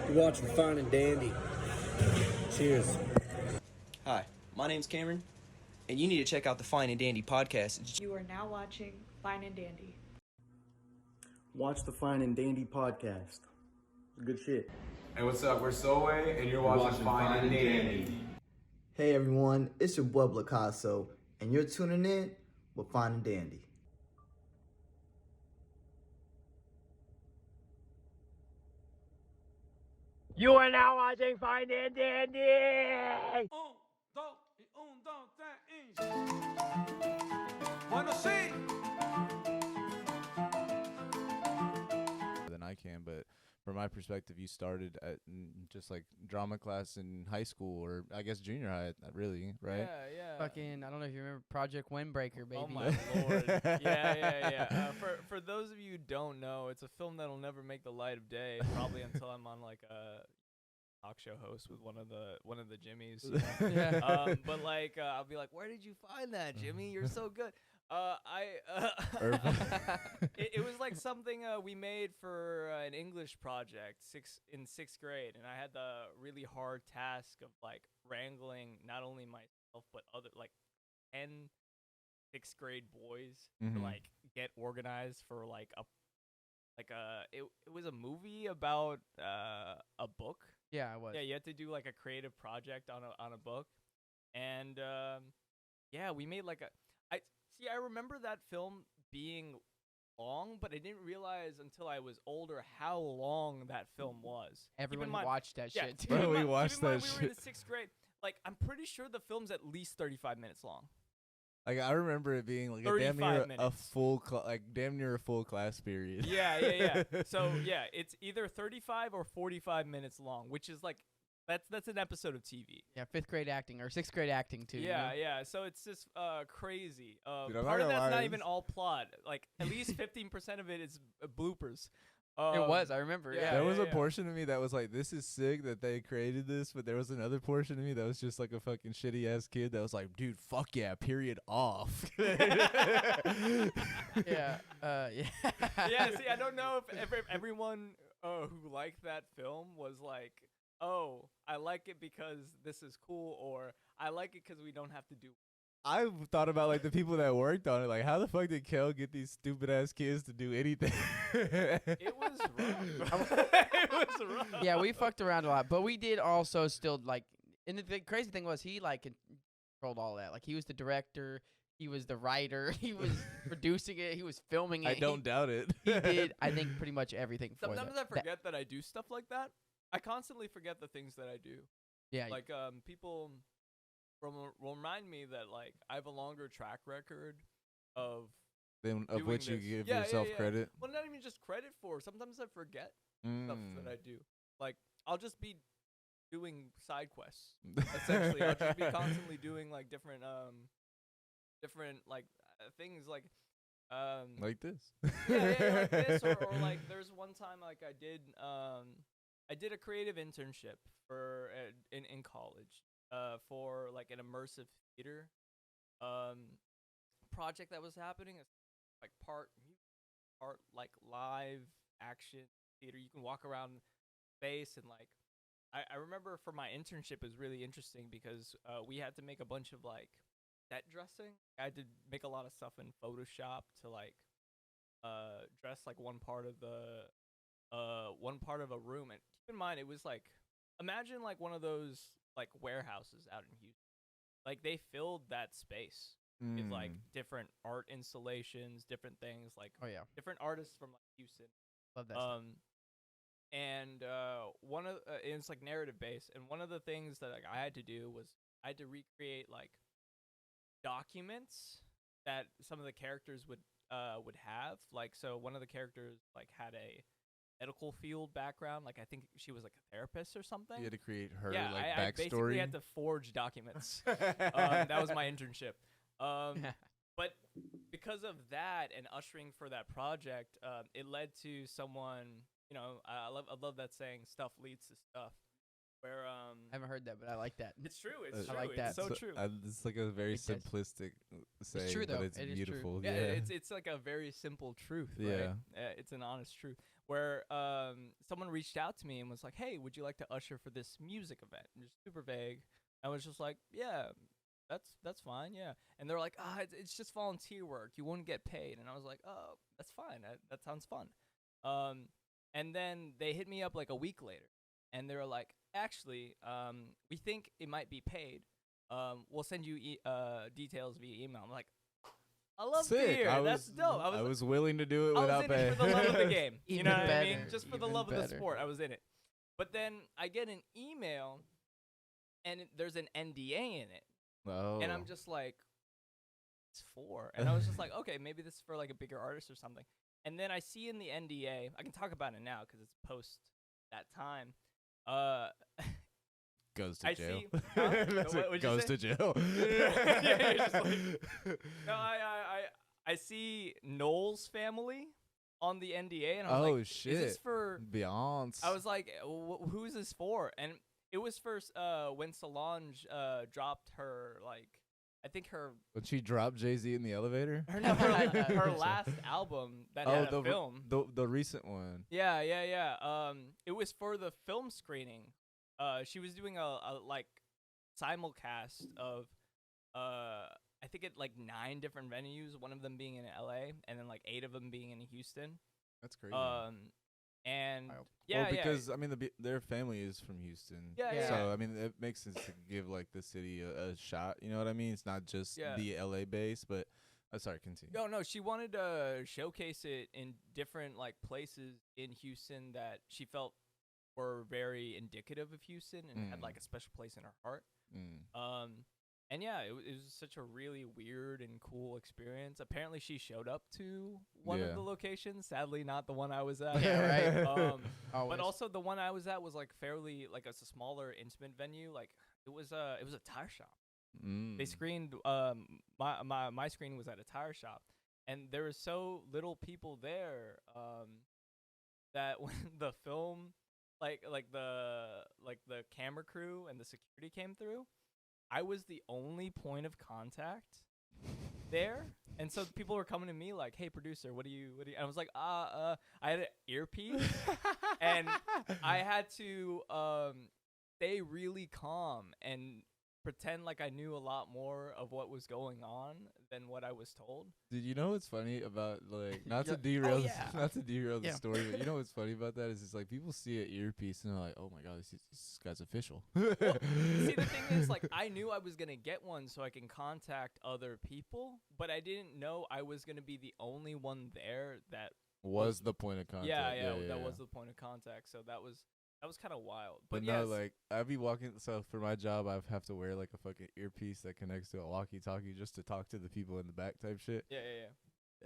You're watching Fine and Dandy. Cheers. Hi, my name's Cameron, and you need to check out the Fine and Dandy podcast. You are now watching Fine and Dandy. Watch the Fine and Dandy podcast. Good shit. Hey, what's up? We're Soe, and you're watching Fine and Dandy. Hey everyone, it's your boy Blacasso, and you're tuning in with Fine and Dandy. You are now watching Fine and Dandy! Bueno, sí. Than I can, but from my perspective, you started at just like drama class in high school, or I guess junior high, really, right? Yeah. Fucking, I don't know if you remember Project Windbreaker, baby. Oh my lord. Yeah. For those of you who don't know, it's a film that'll never make the light of day, probably until I'm on like a talk show host with one of the Jimmys. You know? Yeah. But like, I'll be like, where did you find that, Jimmy? You're so good. It was like something we made for an English project in sixth grade, and I had the really hard task of like wrangling not only myself but other like 10 sixth grade boys to like get organized for like it was a movie about a book. Yeah, I was. Yeah, you had to do like a creative project on a book, and yeah, we made like I remember that film being long, but I didn't realize until I was older how long that film was. Everyone watched that shit. Too. Bro, we watched that shit. We were in the sixth grade. Like, I'm pretty sure the film's at least 35 minutes long. Like, I remember it being like damn near a full class period. Yeah. So yeah, it's either 35 or 45 minutes long, which is like that's an episode of TV. Yeah, fifth grade acting or sixth grade acting too. Yeah, you know? yeah. So it's just crazy. Dude, part of that's not even all plot. Like at least 15% of it is bloopers. It was. I remember. Yeah. There was a portion of me that was like, "This is sick that they created this," but there was another portion of me that was just like a fucking shitty ass kid that was like, "Dude, fuck yeah, period off." Yeah. Yeah. See, I don't know if everyone who liked that film was like, "Oh, I like it because this is cool," or "I like it because we don't have to do." I've thought about like the people that worked on it, like how the fuck did Kell get these stupid ass kids to do anything? It was rough. It was rough. Yeah, we fucked around a lot, but we did also still like. And the crazy thing was he like controlled all that. Like he was the director, he was the writer, he was producing it, he was filming it. I don't doubt it. He did, I think, pretty much everything. Sometimes I forget that I do stuff like that. I constantly forget the things that I do. Yeah. Like people will remind me that like I have a longer track record of which you give yourself credit. Well, not even just credit for. Sometimes I forget stuff that I do. Like I'll just be doing side quests. Essentially, I'll just be constantly doing like different like things like this. Yeah, like this or like there's one time like I did a creative internship for in college for like an immersive theater project that was happening. It's like part like live action theater. You can walk around space and like I remember for my internship it was really interesting because we had to make a bunch of like set dressing. I had to make a lot of stuff in Photoshop to like dress like one part of a room. And keep in mind it was like, imagine like one of those like warehouses out in Houston. Like they filled that space with like different art installations, different things, like different artists from like Houston. Love that stuff. And one of it's like narrative based, and one of the things that like, I had to do was I had to recreate like documents that some of the characters would have. Like so one of the characters like had a medical field background. Like I think she was like a therapist or something. You had to create her backstory. I basically had to forge documents. That was my internship. But because of that and ushering for that project, it led to someone. You know, I love that saying. Stuff leads to stuff. where I haven't heard that, but I like that. it's true. It's I true. like It's that. so true. It's like a very Like this. simplistic saying, true, though. but it's It is true. beautiful. Yeah, Yeah, it's like a very simple truth. Right? Yeah. It's an honest truth. Where someone reached out to me and was like, "Hey, would you like to usher for this music event?" And just super vague. I was just like, "Yeah, that's fine, yeah." And they're like, it's just volunteer work. You won't get paid." And I was like, "Oh, that's fine. That sounds fun." And then they hit me up like a week later, and they were like, "Actually, we think it might be paid. We'll send you details via email." I'm like, I love Sick. beer. That's dope. I was willing to do it I was without in pay. it for the love of the game. You Even know what I mean? better, Just for the even love of the better. sport, I was in it. But then I get an email, and there's an NDA in it, Oh. and I'm just like, it's for? And I was just like, okay, maybe this is for like a bigger artist or something. And then I see in the NDA, I can talk about it now because it's post that time. Goes to I jail. see- Huh? That's What- it. what'd you Goes say? to jail. Yeah, you're just No, I see Noel's family on the NDA, and I was Oh, like, shit. is this for? Beyonce. I was like, who's this for? And it was for when Solange dropped her, like, I think her when she dropped Jay-Z in the elevator. her last album that had a film. The recent one. Yeah. It was for the film screening. She was doing a like simulcast of I think at like 9 different venues, one of them being in LA, and then like 8 of them being in Houston. That's crazy. And Wild. yeah, because I mean their family is from Houston. Yeah. So I mean it makes sense to give like the city a shot. You know what I mean? It's not just the LA base, but sorry, continue. No, she wanted to showcase it in different like places in Houston that she felt were very indicative of Houston and had like a special place in her heart. And yeah, it was such a really weird and cool experience. Apparently, she showed up to one of the locations. Sadly, not the one I was at. Yeah, right. But also the one I was at was like fairly like it's a smaller, intimate venue. Like it was a tire shop. They screened my screening was at a tire shop, and there were so little people there that when the film like the camera crew and the security came through, I was the only point of contact there. And so people were coming to me like, "Hey producer, what do you and I was like, I had an earpiece and I had to stay really calm and pretend like I knew a lot more of what was going on than what I was told." Did you know what's funny about like not to Yeah. derail yeah. not to derail the Yeah. story, but you know what's funny about that is it's like people see an earpiece and they're like, "Oh my god, this guy's official." See, the thing is, like, I knew I was gonna get one so I can contact other people, but I didn't know I was gonna be the only one there that was the point of contact. that was the point of contact. So that was kind of wild. But yes, no, like I'd be walking. So for my job, I have to wear like a fucking earpiece that connects to a walkie-talkie just to talk to the people in the back type shit. yeah.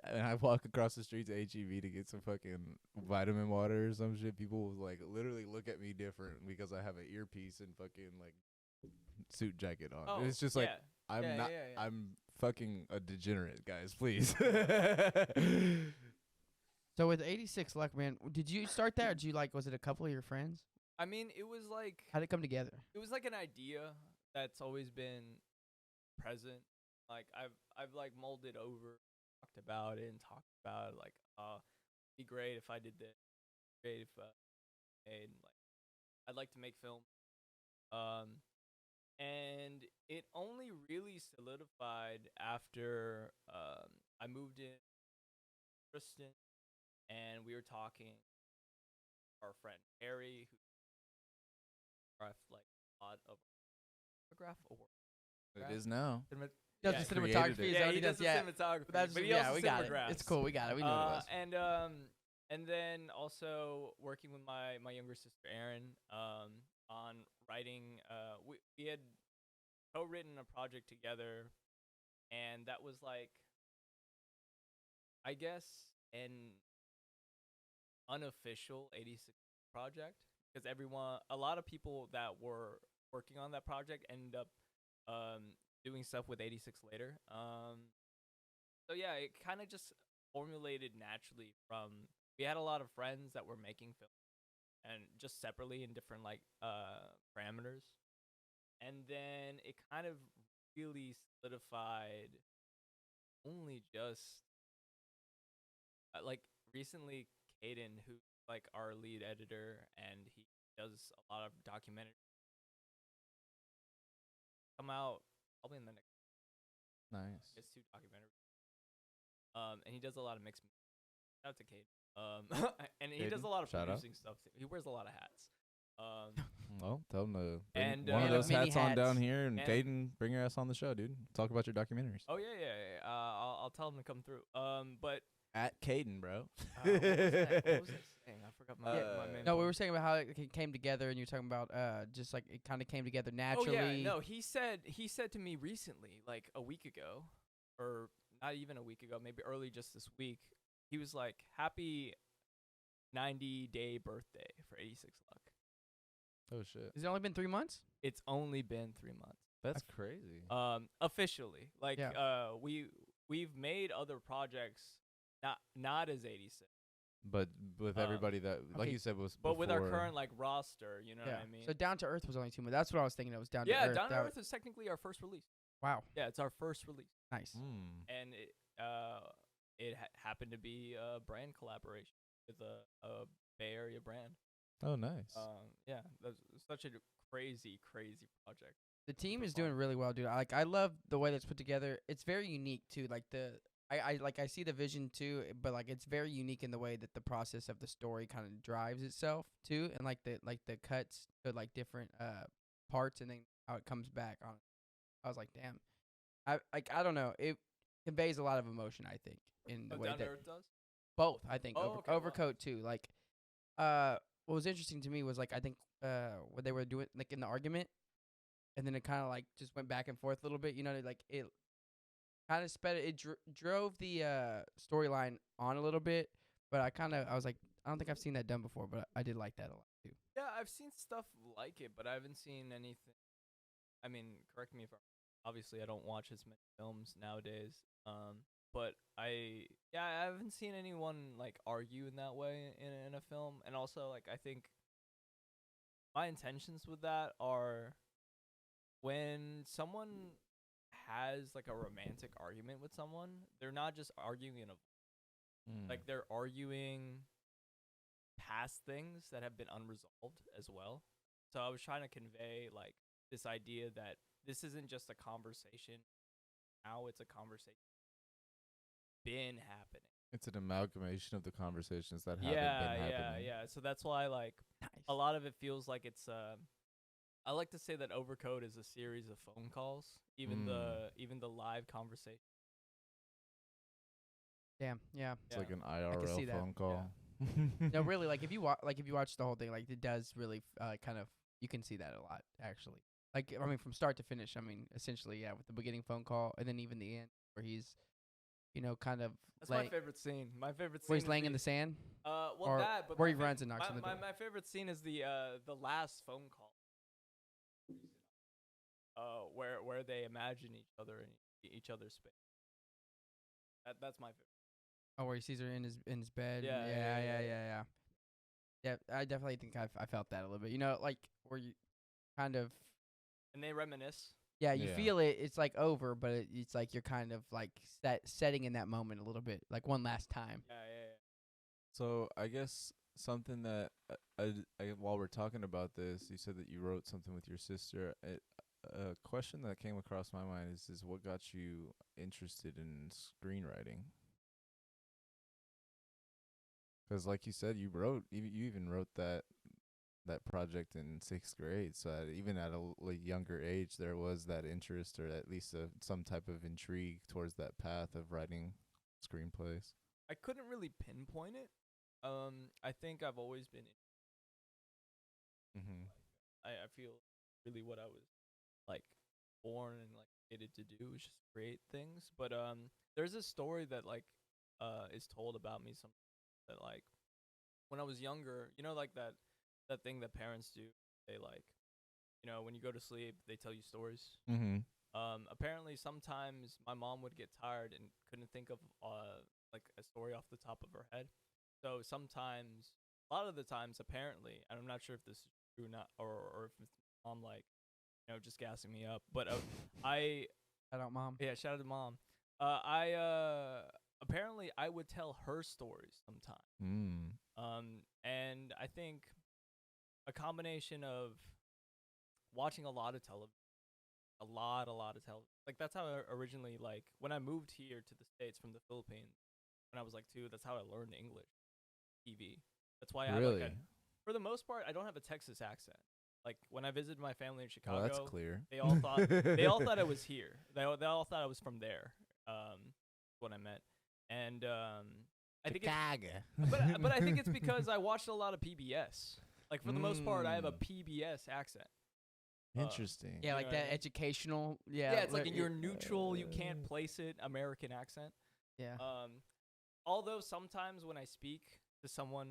And I walk across the street to HEB to get some fucking vitamin water or some shit. People will like literally look at me different because I have an earpiece and fucking like suit jacket on. Oh, It's just like yeah. I'm Yeah, not. yeah, yeah. I'm fucking a degenerate, guys. Please. So with 86 Luck, man, did you start that, or did you like? Was it a couple of your friends? I mean, it was like How did it come together? it was like an idea that's always been present. Like I've like molded over, talked about it and talked about it, like it'd be great if I did this, great if made like I'd like to make film. And it only really solidified after I moved in Kristen, and we were talking. Our friend Harry, who photographed like a lot of photograph award. It is now. Does Yeah, the created cinematography? it. Is Yeah, that what he does the yeah. cinematography, That's but he yeah, also we got it. cinemagraphs. It's cool. We got it. We knew what it was. And then also working with my younger sister Erin on writing. We had co-written a project together, and that was like, I guess, an unofficial 86 project, because a lot of people that were working on that project ended up doing stuff with 86 later. So yeah, it kind of just formulated naturally from, we had a lot of friends that were making film, and just separately in different like parameters. And then it kind of really solidified only just like recently Caden, who's like our lead editor, and he does a lot of documentaries, come out probably in the next Nice. it's 2 documentaries. And he does a lot of mixed. Shout out to Caden. And he does Caden, a lot of shout out. producing stuff too. He wears a lot of hats. Well, tell him to bring And, one of uh, those mini hats on down hats. here, and And- Caden, bring your ass on the show, dude. Talk about your documentaries. Oh yeah. I'll tell him to come through. But At Caden, bro. what was I saying? I forgot my main. No, we point. were saying about how it came together, and you're talking about just like it kind of came together naturally. Oh yeah, no. He said to me recently, like a week ago, or not even a week ago, maybe early just this week. He was like, "Happy 90-day birthday for 86 Luck." Oh shit, Has it only been 3 months? It's only been 3 months. that's crazy. Officially, like Yeah. we've made other projects, not as 86, But with everybody that, like okay, you said, was but with our before- current like roster, you know what I mean? So Down to Earth was only 2 months. That's what I was thinking. It was Down to Yeah, Earth. Down to That Earth is technically our first release. Wow, Yeah, it's our first release, nice. and it happened to be a brand collaboration with a Bay Area brand. Oh, nice. Yeah, that's such a crazy project. The team is fun. doing really well, dude. I love the way that's put together. It's very unique too. Like I see the vision too, but like it's very unique in the way that the process of the story kind of drives itself too, and like the cuts to like different parts, and then how it comes back on. I was like, damn. I don't know. It conveys a lot of emotion, I think, in the way Down to that Earth does. both. I think Oh, okay, wow. Overcoat too. Like, what was interesting to me was like I think what they were doing like in the argument, and then it kind of like just went back and forth a little bit. You know, like it kind of sped it. Drove the storyline on a little bit, but I was like, I don't think I've seen that done before, but I did like that a lot too. Yeah, I've seen stuff like it, but I haven't seen anything. I mean, correct me if I'm. Obviously, I don't watch as many films nowadays. But I haven't seen anyone like argue in that way in a film, and also like I think my intentions with that are when someone has like a romantic argument with someone, they're not just arguing in a like they're arguing past things that have been unresolved as well. So I was trying to convey like this idea that this isn't just a conversation. Now it's a conversation been happening. It's an amalgamation of the conversations that haven't been happening. Yeah. So that's why like Nice. a lot of it feels like it's I like to say that Overcode is a series of phone calls, even the live conversation. Damn. Yeah. It's like an see IRL that. phone call. No, really. Like if you watch the whole thing, like it does really kind of you can see that a lot actually. Like I mean, from start to finish. I mean, essentially, yeah, with the beginning phone call and then even the end where he's, you know, kind of That's my favorite scene. My favorite scene where he's is laying in the sand. well or that but where my he runs and knocks on the door. My favorite scene is the last phone call. Where they imagine each other in each other's space. That's my favorite. Oh, where he sees her in his bed. Yeah. Yeah, I definitely think I felt that a little bit. You know, like where you kind of And they reminisce. you Yeah. feel it. It's like over, but it's like you're kind of like setting in that moment a little bit, like one last time. Yeah. So I guess something that while we're talking about this, you said that you wrote something with your sister. A question that came across my mind is what got you interested in screenwriting? Because like you said, you even wrote that project in 6th grade. So even at a younger age, there was that interest, or at least some type of intrigue towards that path of writing screenplays. I couldn't really pinpoint it. I think I've always been. I feel really what I was like born and like created to do is just create things. But there's a story that like is told about me some that like when I was younger, you know, like that thing that parents do. They like, you know, when you go to sleep, they tell you stories. Apparently sometimes my mom would get tired and couldn't think of like a story off the top of her head. So sometimes a lot of the times, apparently, and I'm not sure if this is true or not, or if it's mom, like, just gassing me up. But I Shout out, mom. yeah, shout out to mom. Apparently I would tell her stories sometimes. And I think a combination of watching a lot of television, a lot of television. Like that's how I originally, like, when I moved here to the States from the Philippines when I was like 2, that's how I learned English. TV. That's why Really? for the most part, I don't have a Texas accent. Like when I visited my family in Chicago, Oh, that's clear. They all thought I was here. They all thought I was from there. What I meant. And I think but I think it's because I watched a lot of PBS. Like for the most part, I have a PBS accent. Interesting. Yeah, You like know what that I mean? educational. Yeah, Yeah, it's like you're neutral. You can't place it. American accent. Yeah. Although sometimes when I speak to someone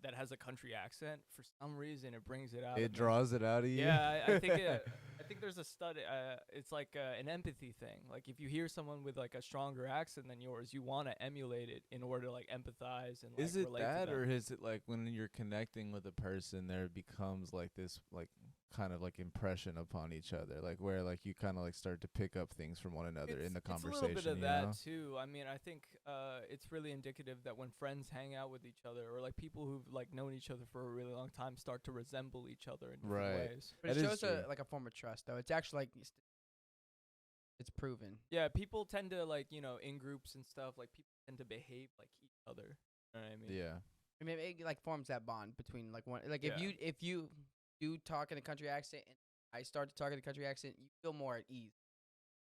that has a country accent, for some reason it brings it out. It draws it out of you. Yeah, I think there's a study. It's like an empathy thing. Like if you hear someone with like a stronger accent than yours, you want to emulate it in order to like empathize and like Is it relate that, to them. or is it like when you're connecting with a person, there becomes like this like kind of like impression upon each other, like where like you kind of like start to pick up things from one another in the conversation. It's a little bit of you that know? too. I mean, I think it's really indicative that when friends hang out with each other, or like people who've like known each other for a really long time, start to resemble each other in different Right. ways. But it That is shows true. like a form of trust, though. It's actually like it's proven. Yeah, people tend to like in groups and stuff. Like people tend to behave like each other. You know what I mean? Yeah. I mean, it like forms that bond between like one. Like Yeah. if you do talk in a country accent and I start to talk in a country accent, you feel more at ease.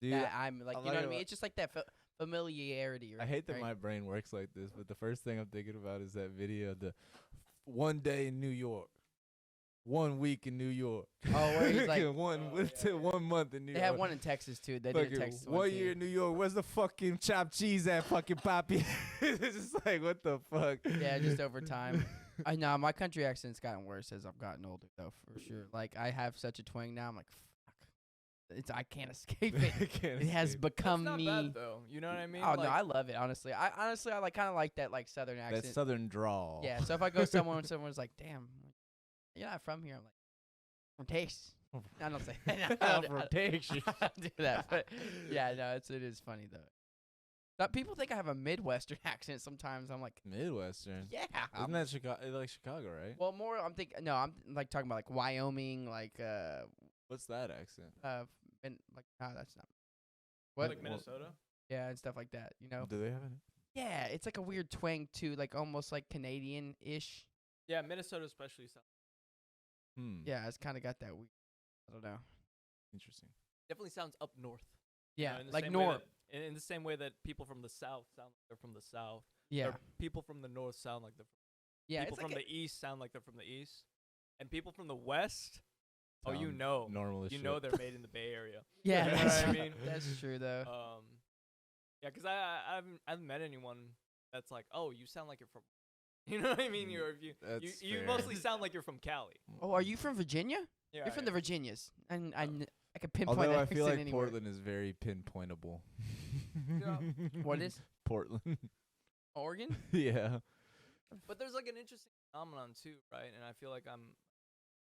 Dude, That I'm like, I'm you know not what I gonna mean? lie. It's just like that familiarity. I hate that right? my brain works like this, but the first thing I'm thinking about is that video of the one day in New York, 1 week in New York. Oh, where he's like, one 1 month in New they York. had one in Texas too. They did Fucking Texas 1 year too. in New York. Where's the fucking chopped cheese at, fucking Poppy? It's just like, what the fuck? Yeah, just over time. I know my country accent's gotten worse as I've gotten older, though, for sure. Like I have such a twang now. I'm like, fuck, I can't escape it. It has That's become not me. bad though. You know what I mean? Oh like, no, I love it. Honestly, I like kind of like that like Southern accent. That southern drawl. Yeah. So if I go somewhere and someone's like, "Damn, you're not from here," I'm like, "From Texas." I don't say. I don't do that. But yeah, no, it is funny though. But people think I have a Midwestern accent sometimes. I'm like, Midwestern. yeah. Isn't that Chicago? Like Chicago, right? Well, more. I'm thinking. No, I'm like talking about like Wyoming, like What's that accent? and like that's not. What? like Minnesota. Yeah, and stuff like that. You know. Do they have it? Yeah, it's like a weird twang too, like almost like Canadian-ish. Yeah, Minnesota especially sounds Yeah, it's kind of got that weird. I don't know. Interesting. definitely sounds up north. Yeah, in the like same way north. that- in the same way that people from the south sound like they're from the south. Yeah. Or people from the north sound like they're Yeah, people it's from like the east sound like they're from the east. And people from the west, oh, you Sound know. normal as You shit. know they're made in the Bay Area. Yeah, You know that's, what I mean? that's true though. Yeah, because I haven't met anyone that's like, oh, you sound like you're from. You know what I mean? That's You fair. mostly sound like you're from Cali. Oh, are you from Virginia? Yeah, You're from yeah. the Virginias, and I can pinpoint Although that I feel accent like anywhere. Portland is very pinpointable. What is Portland? Oregon? Yeah. But there's like an interesting phenomenon too, right? And I feel like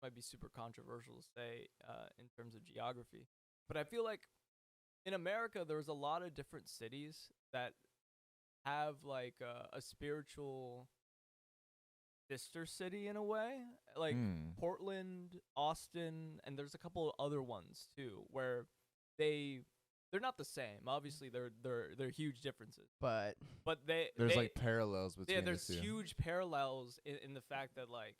might be super controversial to say in terms of geography, but I feel like in America there's a lot of different cities that have like a spiritual sister city in a way, like Portland, Austin, and there's a couple other ones too where they're not the same. Obviously, they're huge differences, But There's like parallels between yeah, there's the two. huge parallels in the fact that like,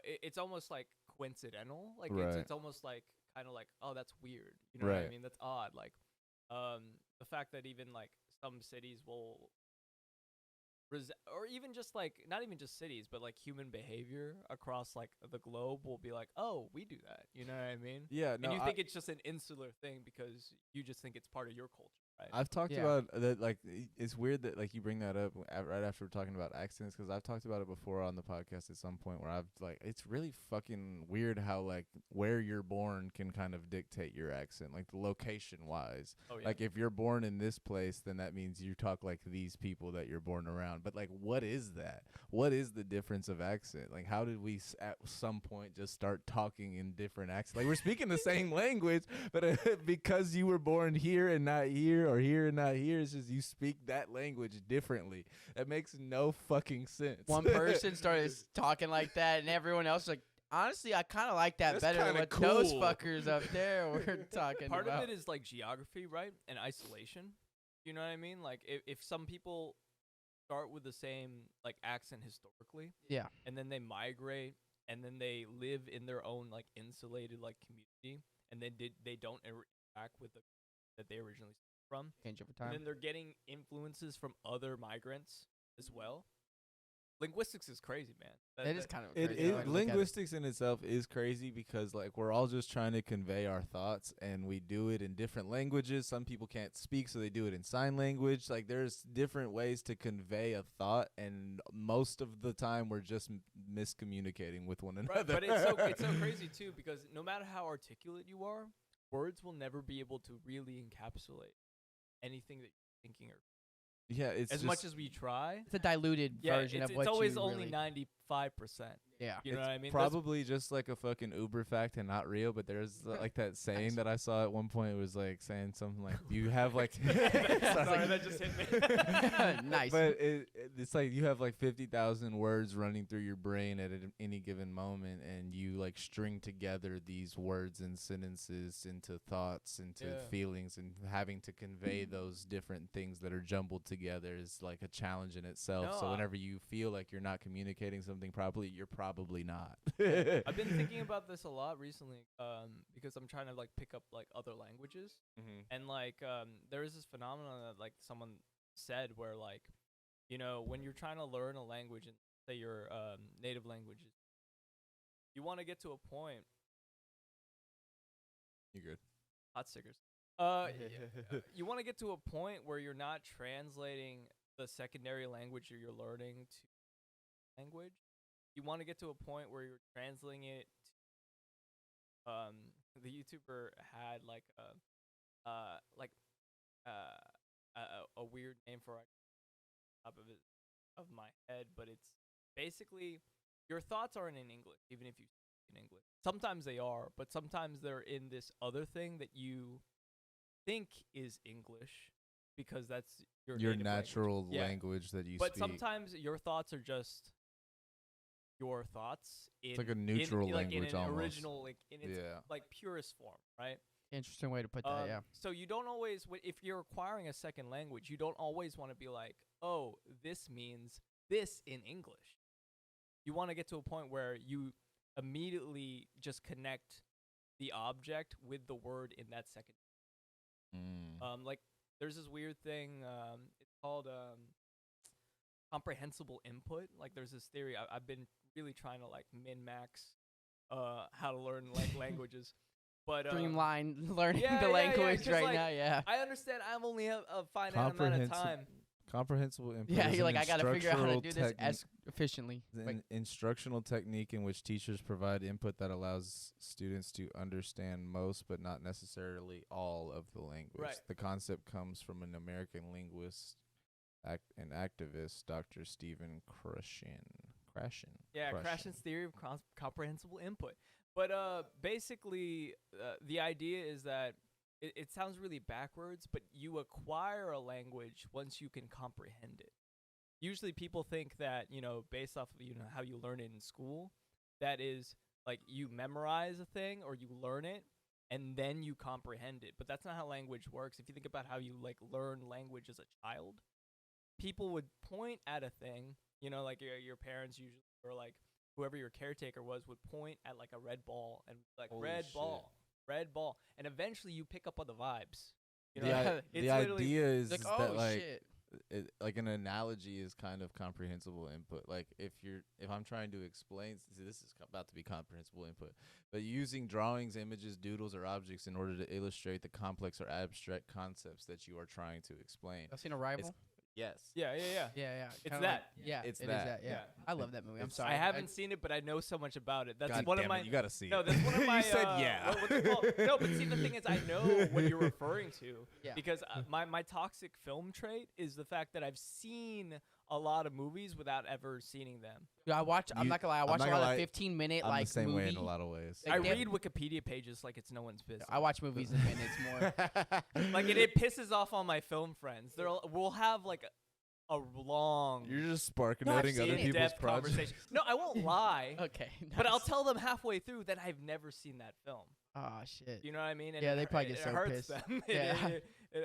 it's almost like coincidental. Like Right. it's almost like kind of like, oh, that's weird. You know what I Right. mean? That's odd. Like, the fact that even like some cities will or even just like not even just cities, but like human behavior across like the globe will be like, oh, we do that. You know what I mean? Yeah, And no, you think it's just an insular thing because you just think it's part of your culture. right? I've talked Yeah. about that. Like, it's weird that like you bring that up right after we're talking about accents, because I've talked about it before on the podcast at some point where I've like, it's really fucking weird how like where you're born can kind of dictate your accent, like the location wise. Oh yeah. Like if you're born in this place, then that means you talk like these people that you're born around. But like, what is that? What is the difference of accent? Like, how did we at some point just start talking in different accents? Like we're speaking the same language, but because you were born here and not here, or here and not here, it's just you speak that language differently. That makes no fucking sense. One person started talking like that, and everyone else was like, honestly, I kind of like that That's better than kinda what those cool. fuckers up there were talking Part about. of it is like geography, right? And isolation. You know what I mean? Like if some people start with the same like accent historically, Yeah. and then they migrate, and then they live in their own like insulated like community, and then they don't interact with the that they originally started from. Change over And time. then they're getting influences from other migrants as well. Linguistics is crazy, man. It is kind of It crazy. is when I look at it. linguistics in itself is crazy because like we're all just trying to convey our thoughts, and we do it in different languages. Some people can't speak, so they do it in sign language. Like there's different ways to convey a thought, and most of the time we're just miscommunicating with one another. Right, but it's so crazy too, because no matter how articulate you are, words will never be able to really encapsulate anything that you're thinking or yeah, it's as just, much as we try. It's a diluted Yeah, version it's, of what it's always you only really 95%. Yeah. You know it's what I mean? probably just like a fucking Uber fact and not real. But there's like that saying that I saw at one point. It was like saying something like you have like Sorry, that just hit me. Nice. But it's like you have like 50,000 words running through your brain at any given moment, and you like string together these words and sentences into thoughts, into Yeah. feelings, and having to convey those different things that are jumbled together is like a challenge in itself. No, So whenever you feel like you're not communicating something properly, you're probably not. I've been thinking about this a lot recently, because I'm trying to like pick up like other languages, and like there is this phenomenon that like someone said where like, you know, when you're trying to learn a language, and say your native language, you want to get to a point. You good? Hot stickers. You want to get to a point where you're not translating the secondary language that you're learning to language. You want to get to a point where you're translating it to, the YouTuber had like a weird name for it top of it of my head, but it's basically your thoughts aren't in English, even if you speak in English. Sometimes they are, but sometimes they're in this other thing that you think is English because that's your native natural language. Yeah. language that you But speak. sometimes your thoughts are just your thoughts in It's like a neutral like in language an almost. original, like in its Yeah. like purest form, right? Interesting way to put that, yeah. So you don't always, if you're acquiring a second language, you don't always want to be like, oh, this means this in English. You want to get to a point where you immediately just connect the object with the word in that second. Like there's this weird thing. It's called comprehensible input. Like there's this theory. I've been really trying to like min-max how to learn like languages. But Streamline learning yeah, the yeah, language yeah, right like, now, yeah. I understand I'm only a finite amount of time. Comprehensible input. Yeah, is you're an like, I gotta figure out how to do this instructional as efficiently. An Like, instructional technique in which teachers provide input that allows students to understand most but not necessarily all of the language. Right. The concept comes from an American linguist and activist, Dr. Stephen Krashen. Yeah, Krashen. Krashen's theory of comprehensible input. But basically, the idea is that it sounds really backwards, but you acquire a language once you can comprehend it. Usually people think that, you know, based off of, you know, how you learn it in school, that is like you memorize a thing or you learn it and then you comprehend it. But that's not how language works. If you think about how you like learn language as a child, people would point at a thing, you know, like your parents usually, or like whoever your caretaker was, would point at like a red ball and like Holy red shit. ball, and eventually you pick up on the vibes. You know, The it's the literally idea is like, that oh, like shit. like an analogy is kind of comprehensible input. Like if I'm trying to explain, see, this is about to be comprehensible input, but using drawings, images, doodles, or objects in order to illustrate the complex or abstract concepts that you are trying to explain. I've seen Arrival. It's- Yes. Yeah. Yeah. It's kinda that. yeah, It's it is that. that. Yeah. Yeah. I love that movie. I'm It's- sorry. I haven't seen it, but I know so much about it. That's God one damn of my. it, you gotta see No, it. that's one of my. You said yeah. What's it called? No, but see, the thing is, I know what you're referring to. Yeah. Because my toxic film trait is the fact that I've seen a lot of movies without ever seeing them. Yeah, I'm not gonna lie. I watch a lot of 15-minute I'm like the same movie. way in a lot of ways. Like, I they have- read Wikipedia pages like it's no one's business. I watch movies in minutes more. Like it pisses off all my film friends. We'll have like a long, You're just sparking noting other people's in-depth projects. conversation. No, I won't lie. Okay. But I'll nice. tell them halfway through that I've never seen that film. Oh shit. You know what I mean? And Yeah, it they hu- probably it, get it so hurts pissed. them. Yeah.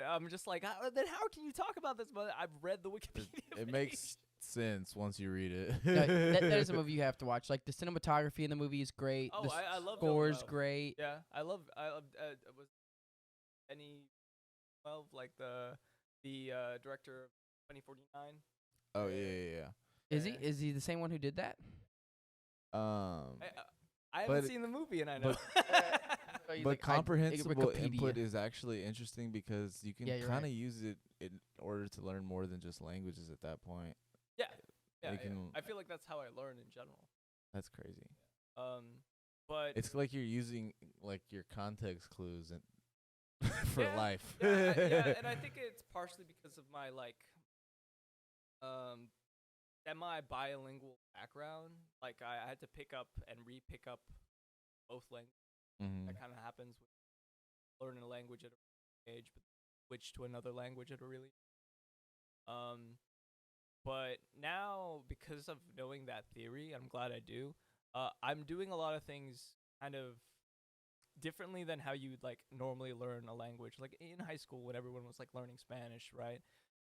I'm just like, then how can you talk about this? But I've read the Wikipedia. It page. makes sense once you read it. that is a movie you have to watch. Like the cinematography in the movie is great. Oh, the I love score's Villeneuve. great. Yeah, I love. Was any 12 like the director of 2049? Oh yeah. Is he? Is he the same one who did that? I haven't But- seen the movie, and I know. So he's But like, comprehensible Wikipedia. input is actually interesting because you can Yeah, you're kind of right. use it in order to learn more than just languages at that point. Yeah, yeah. You can- I feel like that's how I learn in general. That's crazy. But It's like you're using like your context clues and for yeah, life. yeah, and I think it's partially because of my like semi-bilingual background. Like I had to pick up and re-pick up both languages. Mhm. That kind of happens with learning a language at a really age, but switch to another language at a really. But now because of knowing that theory, I'm glad I do. I'm doing a lot of things kind of differently than how you'd like normally learn a language. Like in high school, when everyone was like learning Spanish, right?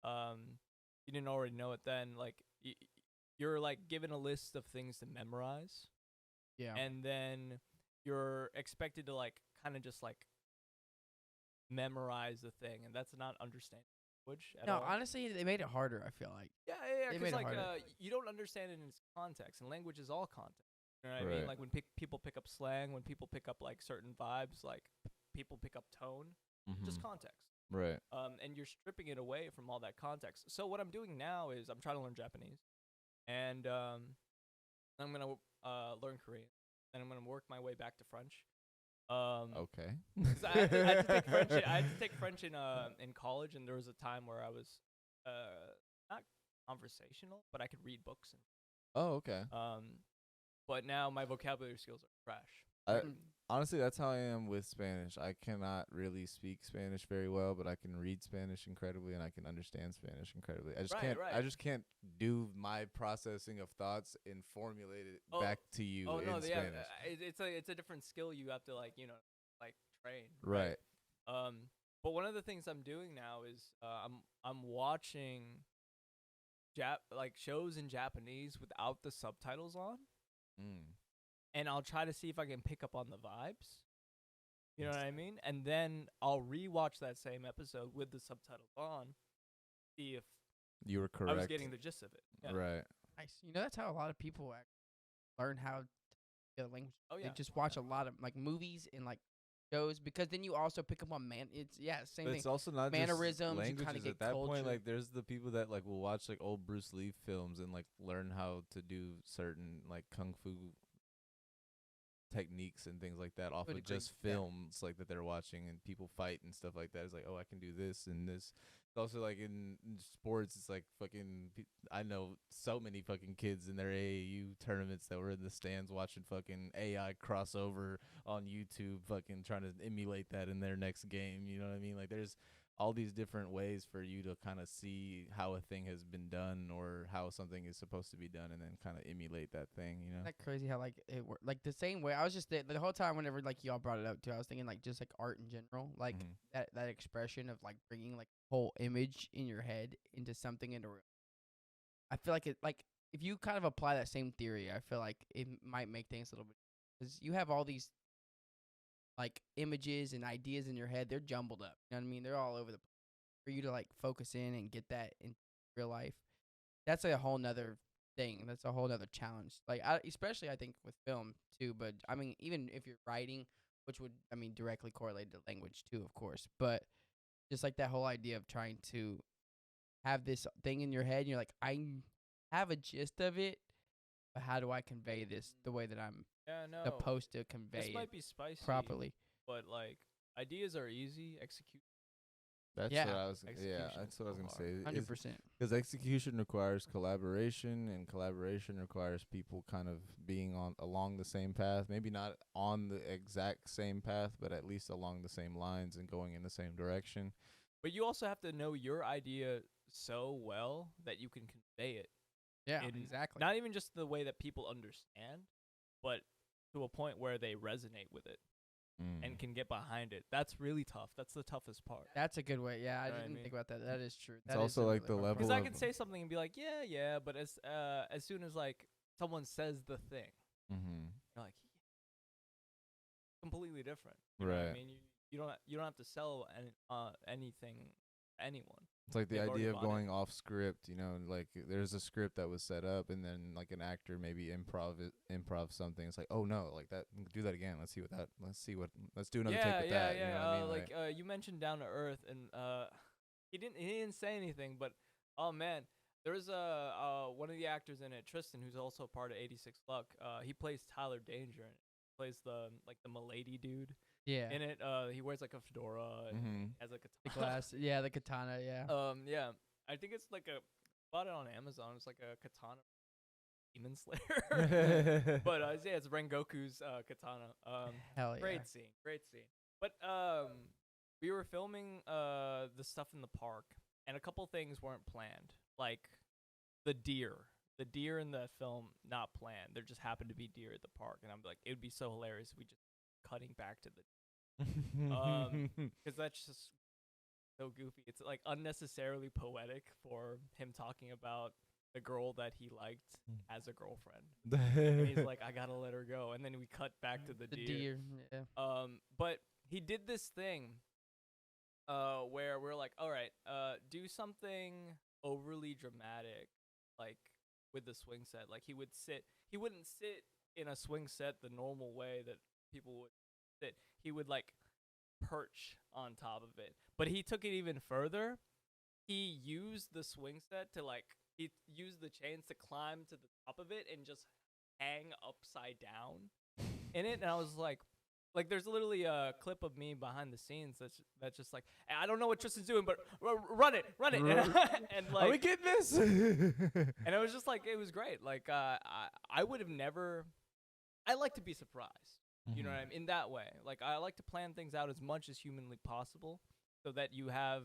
You didn't already know it then. Like you're like given a list of things to memorize, Yeah. and then you're expected to like kind of just like memorize the thing, and that's not understanding language at No, all. honestly, they made it harder. I feel like. Yeah, They because made it like harder. you don't understand it in its context, and language is all context. You know what I mean? Right. Like when people pick up slang, when people pick up like certain vibes, like people pick up tone, just Mhm. context. Right. And you're stripping it away from all that context. So what I'm doing now is I'm trying to learn Japanese, and I'm gonna learn Korean, and I'm gonna work my way back to French. Okay. 'Cause I had to take French. I had to take French in college, and there was a time where I was not conversational, but I could read books. Oh, okay. But now my vocabulary skills are trash. Honestly, that's how I am with Spanish. I cannot really speak Spanish very well, but I can read Spanish incredibly, and I can understand Spanish incredibly. I just Right, can't. right. I just can't do my processing of thoughts and formulate it Oh, back to you Oh in no, yeah, Spanish. it's a different skill you have to like like train. Right. But one of the things I'm doing now is I'm watching like shows in Japanese without the subtitles on, and I'll try to see if I can pick up on the vibes. You know what I mean? And then I'll rewatch that same episode with the subtitles on, see if You were correct. I was getting the gist of it. Yeah. Right. Nice. You know, that's how a lot of people learn how to get a language. Oh, They yeah. just watch a lot of like movies and like shows because then you also pick up on same But thing. it's also not Mannerisms, just you languages. kinda get At that point, culture. like there's the people that like will watch like old Bruce Lee films and like learn how to do certain like kung fu techniques and things like that off Would of agree, just yeah. films like that they're watching and people fight and stuff like that. It's like, oh, I can do this and this. It's also like in sports, it's like fucking. I know so many fucking kids in their AAU tournaments that were in the stands watching fucking AI crossover on YouTube, fucking trying to emulate that in their next game. You know what I mean? Like there's all these different ways for you to kind of see how a thing has been done or how something is supposed to be done, and then kind of emulate that thing. You know? Isn't that crazy how like it worked? Like the same way. I was just the whole time whenever like y'all brought it up too. I was thinking like just like art in general, like Mhm. that expression of like bringing like whole image in your head into something into. I feel like it like if you kind of apply that same theory, I feel like it might make things a little bit because you have all these like images and ideas in your head. They're jumbled up. You know what I mean? They're all over the place. For you to like focus in and get that in real life. That's a whole nother thing. That's a whole nother challenge. Like, especially I think with film too. But I mean, even if you're writing, which would directly correlate to language too, of course. But just like that whole idea of trying to have this thing in your head, and you're like, I have a gist of it, but how do I convey this the way that I'm supposed to convey This it might be spicy properly? but like ideas are easy. Execute. That's Yeah. what I was. Execution That's is what I was so gonna hard. say. 100%. Because execution requires collaboration, and collaboration requires people kind of being on along the same path. Maybe not on the exact same path, but at least along the same lines and going in the same direction. But you also have to know your idea so well that you can convey it. Yeah, in exactly. Not even just the way that people understand, but to a point where they resonate with it and can get behind it. That's really tough. That's the toughest part. That's a good way. Yeah, I Know what I didn't mean? think about that. That is true. It's also like the level Because I of- can say something and be like, yeah, but as soon as like someone says the thing, you're like, completely different. You know what I Right. mean, you don't have to sell anything to anyone. It's like the They've already idea of bought it. going off script, like there's a script that was set up, and then like an actor maybe improv something. It's like, oh no, like that, do that again. Let's do another take with that. Yeah. You know what I mean? Like you mentioned Down to Earth, and he didn't say anything, but oh man, there was one of the actors in it, Tristan, who's also part of 86 Luck. He plays Tyler Danger, and plays the Milady dude. Yeah. In it, he wears like a fedora and has like a The glass. Yeah, the katana. Yeah. yeah. I think it's like bought it on Amazon. It's like a katana demon slayer. But yeah, it's Rengoku's katana. Hell yeah. Great scene. But we were filming the stuff in the park, and a couple things weren't planned. Like the deer in the film, not planned. There just happened to be deer at the park, and I'm like, it would be so hilarious if we just cutting back to the because that's just so goofy. It's like unnecessarily poetic for him talking about the girl that he liked as a girlfriend. And he's like, I gotta let her go, and then we cut back to the deer. Yeah. But he did this thing where we're like, all right, do something overly dramatic, like with the swing set. Like he wouldn't sit in a swing set the normal way that people would sit. He would like perch on top of it. But he took it even further. He used the swing set he used the chains to climb to the top of it and just hang upside down in it. And I was like there's literally a clip of me behind the scenes that's just like, I don't know what Tristan's doing, but run it. And like, are we getting this? And it was just like, it was great. Like I would have never. I like to be surprised. You know what I mean? In that way. Like, I like to plan things out as much as humanly possible so that you have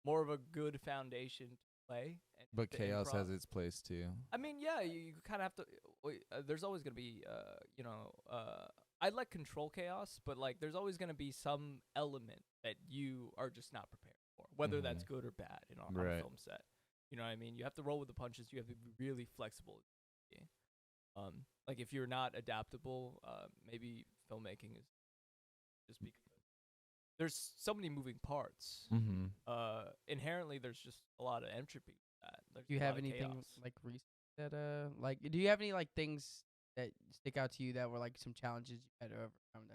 more of a good foundation to play. But chaos has its place too. I mean, yeah, you kind of have to. There's always going to be, I'd like control chaos, but like, there's always going to be some element that you are just not prepared for, whether that's good or bad on a film set. You know what I mean? You have to roll with the punches. You have to be really flexible. Like if you're not adaptable, maybe filmmaking is just because there's so many moving parts. Inherently, there's just a lot of entropy. Do you have anything like recent that like? Do you have any like things that stick out to you that were like some challenges you had to overcome?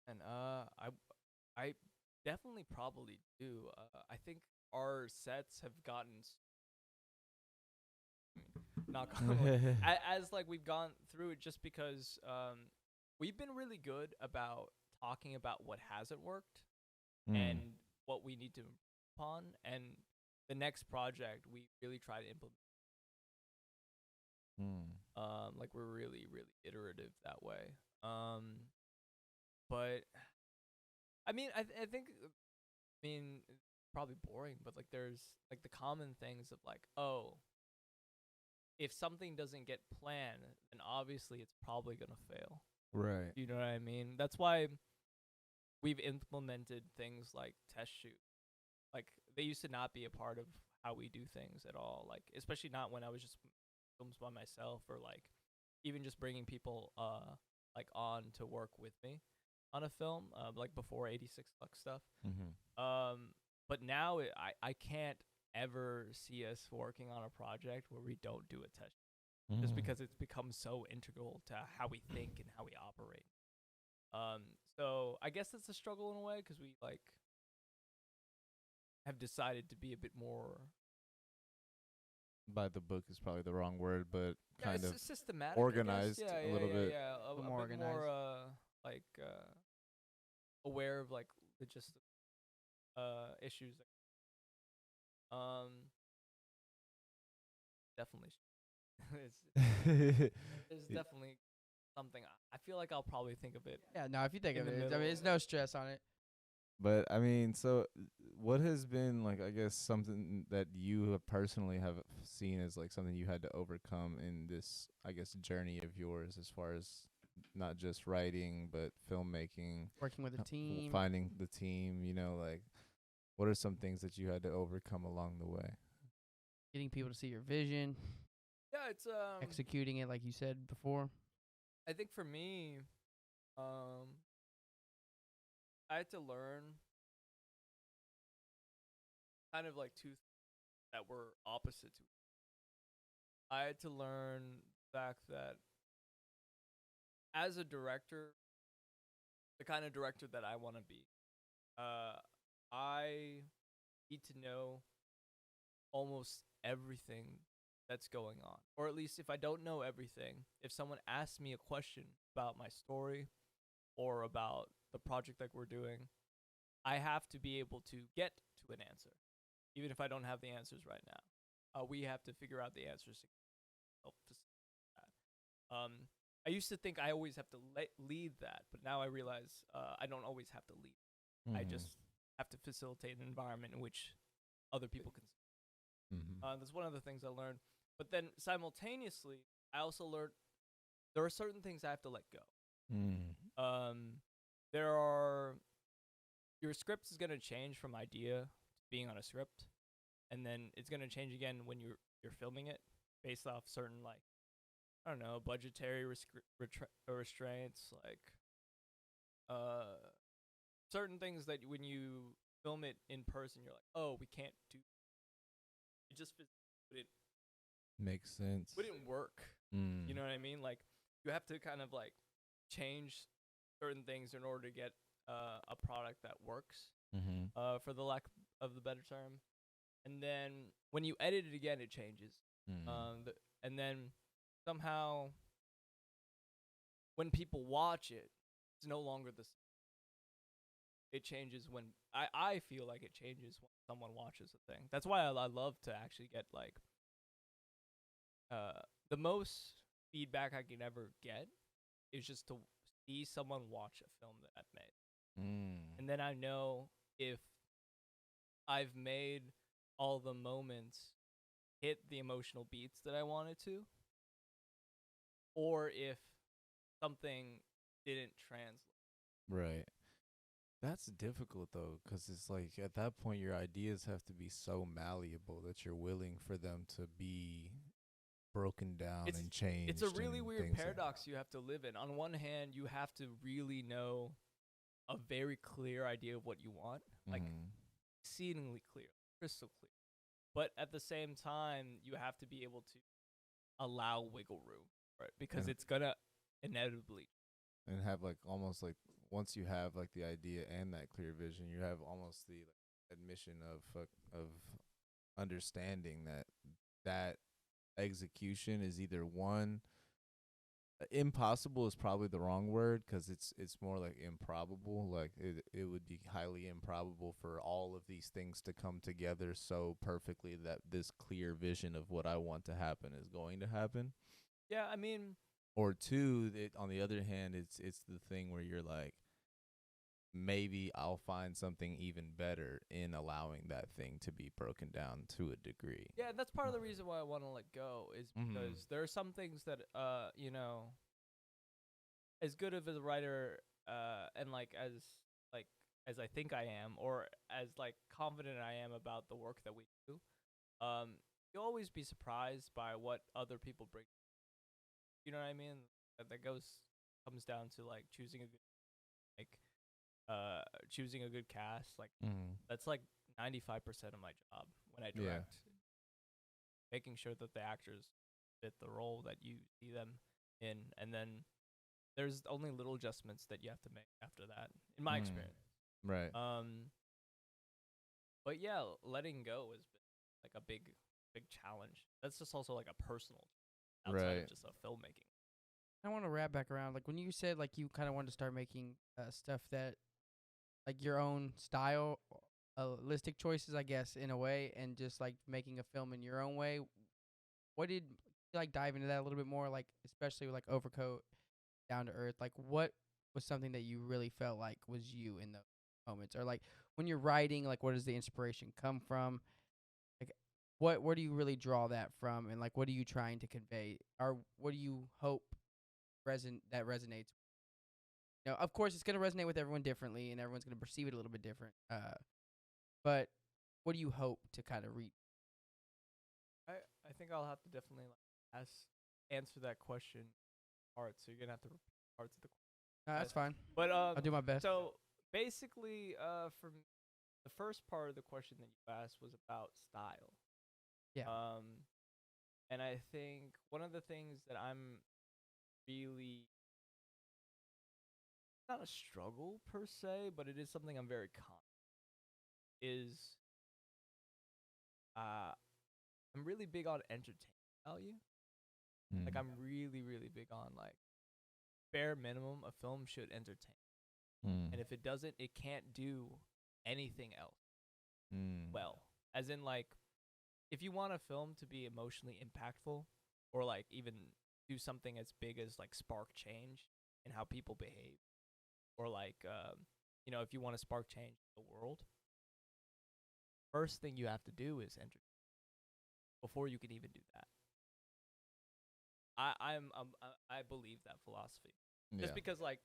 And I definitely probably do. I think our sets have gotten. Knock on wood. As like we've gone through it, just because we've been really good about talking about what hasn't worked and what we need to improve upon, and the next project we really try to implement. Like we're really iterative that way. But I mean, I think it's probably boring, but like there's like the common things of like, oh, if something doesn't get planned, then obviously it's probably going to fail. Right. You know what I mean? That's why we've implemented things like test shoot. Like they used to not be a part of how we do things at all. Like especially not when I was just films by myself, or like even just bringing people like on to work with me on a film, like before 86 Luck stuff. But now I can't ever see us working on a project where we don't do a test, just because it's become so integral to how we think and how we operate. So I guess it's a struggle in a way because we like have decided to be a bit more By the book is probably the wrong word, but kind of systematic, organized I guess. a little bit. Yeah, a more bit more organized. like aware of like logistic issues. Definitely. There's definitely something. I feel like I'll probably think of it. Yeah, no, if you think In of the it, I middle. mean, there's no stress on it. But I mean, so what has been like, I guess, something that you have personally have seen as like something you had to overcome in this, I guess, journey of yours, as far as not just writing but filmmaking, Working with a team. finding the team, like what are some things that you had to overcome along the way? Getting people to see your vision. Yeah, it's executing it like you said before. I think for me, I had to learn kind of like two things that were opposite to. I had to learn the fact that as a director, the kind of director that I want to be, I need to know almost everything that's going on. Or at least if I don't know everything, if someone asks me a question about my story or about the project that we're doing, I have to be able to get to an answer, even if I don't have the answers right now. We have to figure out the answers to help facilitate that. I used to think I always have to lead that, but now I realize I don't always have to lead. I just have to facilitate an environment in which other people can see. That's one of the things I learned. But then simultaneously, I also learned there are certain things I have to let go. There are your script is gonna change from idea to being on a script, and then it's gonna change again when you're filming it based off certain like I don't know budgetary restraints, like certain things that when you film it in person, you're like, oh, we can't do. It just wouldn't Makes sense. wouldn't work. You know what I mean? Like you have to kind of like change certain things in order to get a product that works. For the lack of the better term. And then when you edit it again, it changes. And then somehow when people watch it, it's no longer the same. It changes when I feel like it changes when someone watches a thing. That's why I love to actually get like the most feedback I can ever get is just to see someone watch a film that I've made. And then I know if I've made all the moments hit the emotional beats that I wanted to, or if something didn't translate. Right. That's difficult though, because it's like at that point your ideas have to be so malleable that you're willing for them to be broken down and changed. It's a really and weird things paradox you have to live in. On one hand, you have to really know a very clear idea of what you want, like exceedingly clear, crystal clear. But at the same time, you have to be able to allow wiggle room, right? Because it's gonna inevitably. And have like almost like once you have like the idea and that clear vision, you have almost the admission of understanding that execution is either one impossible is probably the wrong word, because it's more like improbable. Like it would be highly improbable for all of these things to come together so perfectly that this clear vision of what I want to happen is going to happen. Yeah, I mean, or two, on the other hand, it's the thing where you're like, maybe I'll find something even better in allowing that thing to be broken down to a degree. Yeah, that's part of the reason why I want to let go is because there are some things that you know, as good of a writer and like as I think I am, or as like confident I am about the work that we do, you'll always be surprised by what other people bring. You know what I mean? That comes down to like choosing a good cast. Like that's like 95% of my job when I Yeah. direct. Making sure that the actors fit the role that you see them in, and then there's only little adjustments that you have to make after that, in my experience. Right. But yeah, letting go has been like a big challenge. That's just also like a personal, outside Right. of just a filmmaking. I want to wrap back around. Like when you said like you kind of wanted to start making stuff that like your own style, listic choices, I guess, in a way, and just like making a film in your own way. What did you like dive into that a little bit more? Like especially with like Overcoat, Down to Earth. Like what was something that you really felt like was you in those moments, or like when you're writing, like where does the inspiration come from? Like where do you really draw that from, and like what are you trying to convey, or what do you hope that resonates? You know, of course, it's gonna resonate with everyone differently, and everyone's gonna perceive it a little bit different. But what do you hope to kind of reach? I think I'll have to definitely like answer that question parts. So you're gonna have to repeat parts of the question. That's fine. But I'll do my best. So basically, from the first part of the question that you asked was about style. Yeah. And I think one of the things that I'm really, not a struggle per se, but it is something I'm very is I'm really big on entertainment value. Like I'm really big on like bare minimum a film should entertain. And if it doesn't, it can't do anything else well. As in like if you want a film to be emotionally impactful or like even do something as big as like spark change in how people behave, or like you know, if you want to spark change in the world, first thing you have to do is entertain before you can even do that. I believe that philosophy. Just because like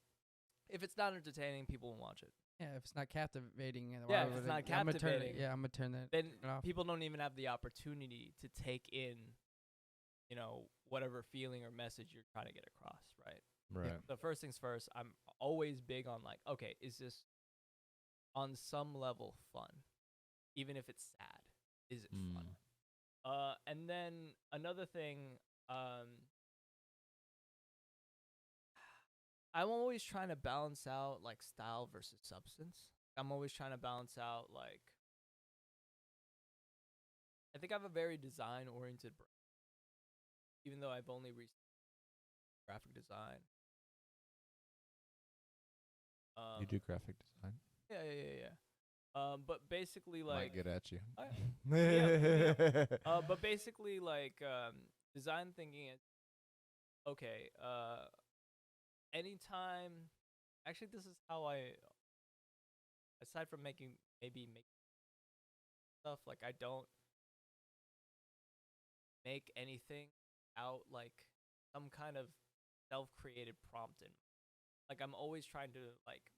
if it's not entertaining, people won't watch it. Yeah, if it's not captivating, Yeah, if it's not captivating, I'm gonna turn that. Then off. people don't even have the opportunity to take in, you know, whatever feeling or message you're trying to get across, right? Right. So first things first, I'm always big on like, okay, is this on some level fun? Even if it's sad, is it fun? And then another thing, I'm always trying to balance out like style versus substance. I'm always trying to balance out like, I think I have a very design oriented brain, even though I've only reached graphic design. You do graphic design? Yeah. But basically like Might get at you. But basically like design thinking is okay, anytime, actually this is how I, aside from making stuff, like I don't make anything out like some kind of self-created prompt in. Like I'm always trying to like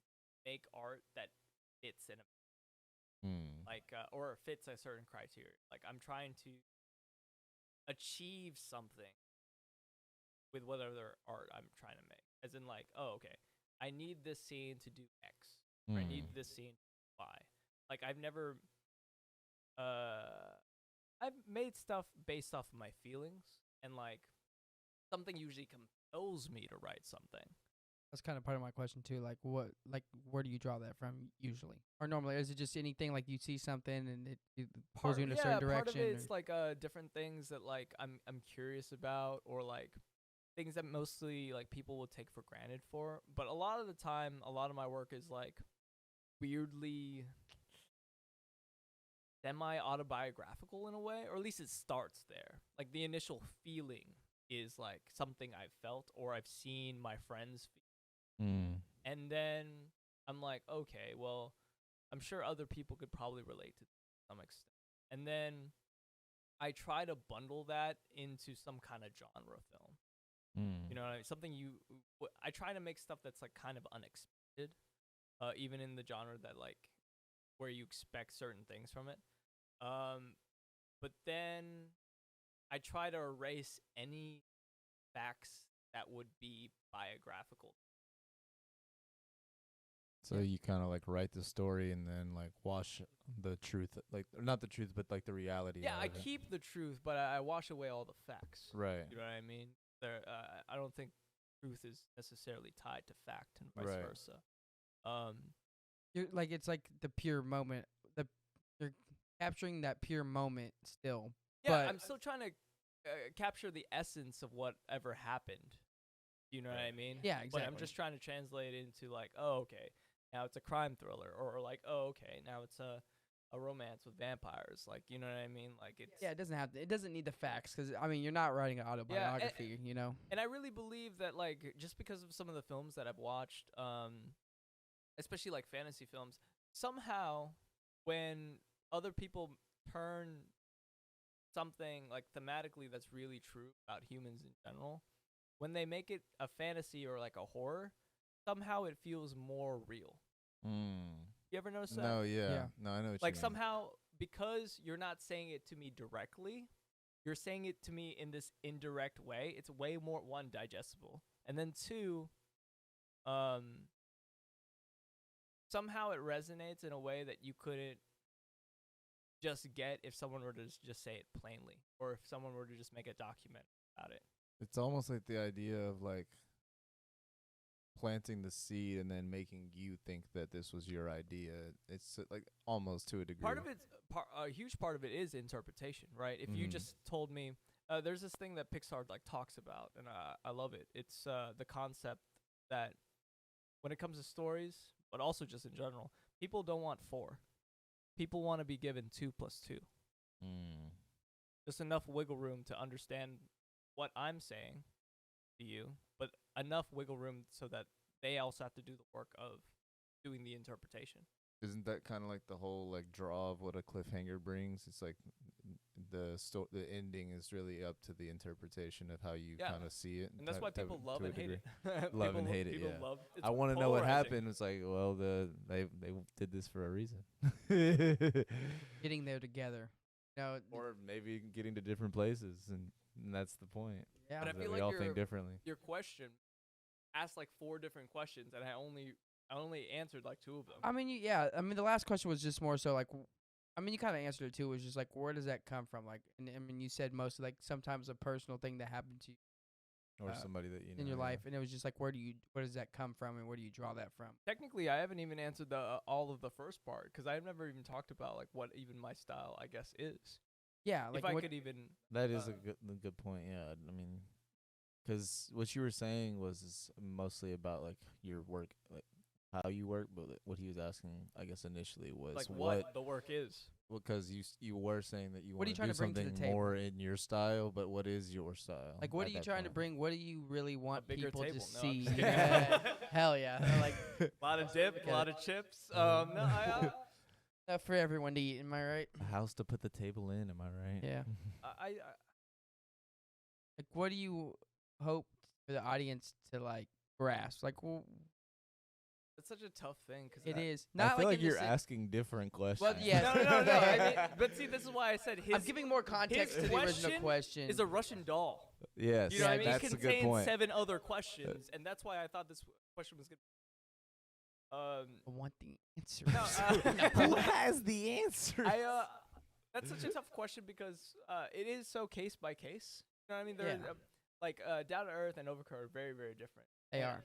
make art that fits in a like or fits a certain criteria. Like I'm trying to achieve something with whatever art I'm trying to make. As in like, oh okay, I need this scene to do X. Or I need this scene to do Y. Like I've never I've made stuff based off of my feelings, and like something usually compels me to write something. That's kind of part of my question too. Like where do you draw that from usually, or normally? Is it just anything like you see something and it pulls you in a certain direction? Part of it's like different things that like I'm curious about, or like things that mostly like people will take for granted for. But a lot of the time, a lot of my work is like weirdly semi-autobiographical in a way, or at least it starts there. Like the initial feeling is like something I've felt or I've seen my friends feel. And then I'm like, okay, well, I'm sure other people could probably relate to some extent. And then I try to bundle that into some kind of genre film. You know what I mean? Something I try to make stuff that's like kind of unexpected, even in the genre that like where you expect certain things from it. But then I try to erase any facts that would be biographical. So you kind of like write the story and then like wash the truth, like or not the truth, but like the reality. Yeah, out I of it. keep the truth, but I wash away all the facts. Right. You know what I mean? I don't think truth is necessarily tied to fact and vice Right. versa. You're like it's like the pure moment. You're capturing that pure moment still. Yeah, but I'm still trying to capture the essence of whatever happened. You know what I mean? Yeah, But I'm exactly. just trying to translate it into like, oh, okay, now it's a crime thriller, or like, oh, okay, now it's a romance with vampires. Like, you know what I mean? Like it's yeah, it doesn't have to. It doesn't need the facts because I mean you're not writing an autobiography. You know. And I really believe that like just because of some of the films that I've watched, especially like fantasy films, somehow when other people turn something like thematically that's really true about humans in general, when they make it a fantasy or like a horror, somehow it feels more real. You ever notice that? No, yeah. No, I know what Like you mean. somehow because you're not saying it to me directly, you're saying it to me in this indirect way. It's way more, one, digestible, and then two, somehow it resonates in a way that you couldn't just get if someone were to just say it plainly, or if someone were to just make a document about it. It's almost like the idea of like planting the seed and then making you think that this was your idea. It's like almost to a degree. Part of it's a huge part of it is interpretation, right? If you just told me, there's this thing that Pixar like talks about, and I love it. It's the concept that when it comes to stories, but also just in general, people don't want 4. People want to be given 2 + 2. Just enough wiggle room to understand what I'm saying to you, but enough wiggle room so that they also have to do the work of doing the interpretation. Isn't that kind of like the whole like draw of what a cliffhanger brings? It's like the ending is really up to the interpretation of how you kind of see it, And that's why people love and hate it. Love and hate it. People Yeah. love, I want to know what polarizing. happened. It's like, well, they did this for a reason, Getting there together. No, or maybe getting to different places, and that's the point. yeah. But I is that feel we like all think differently. your question asked like 4 different questions, and I only answered like 2 of them. I mean, yeah. I mean, the last question was just more so like, I mean, you kind of answered it too. It was just like, where does that come from? Like, and I mean, you said mostly like sometimes a personal thing that happened to you Or somebody that you know in your yeah. life, and it was just like, where does that come from, and where do you draw that from? Technically, I haven't even answered the all of the first part because I've never even talked about like what even my style, I guess, is. Yeah, like if I what, could even. That is a good point. Yeah, I mean, because what you were saying was mostly about like your work, like how you work. But what he was asking, I guess, initially was Like what the work is. Because you were saying that you What are want you to trying do to bring to the something table? more in your style, but what is your style? like, what at are you that trying to point? bring? What do you really want bigger people table. to No, I'm see? just kidding. Hell yeah! Like A lot of dip, a lot of chips. No, for everyone to eat. Am I right? A house to put the table in. Am I right? Yeah. I Like, what do you hope for the audience to like grasp? Like, well, it's such a tough thing because it is I not feel like in the you're sen- asking different questions. Well, yes. No. I mean, but see, this is why I said his. I'm giving more context his to the original question question. is a Russian doll. Yes, You know what I mean? that's It a good contains point. 7 other questions, and that's why I thought this question was good. I want the answer. No, Who has the answer? That's such a tough question because it is so case by case. You know what I mean? They're Yeah. like Down to Earth and Overcoat are very, very different. They are.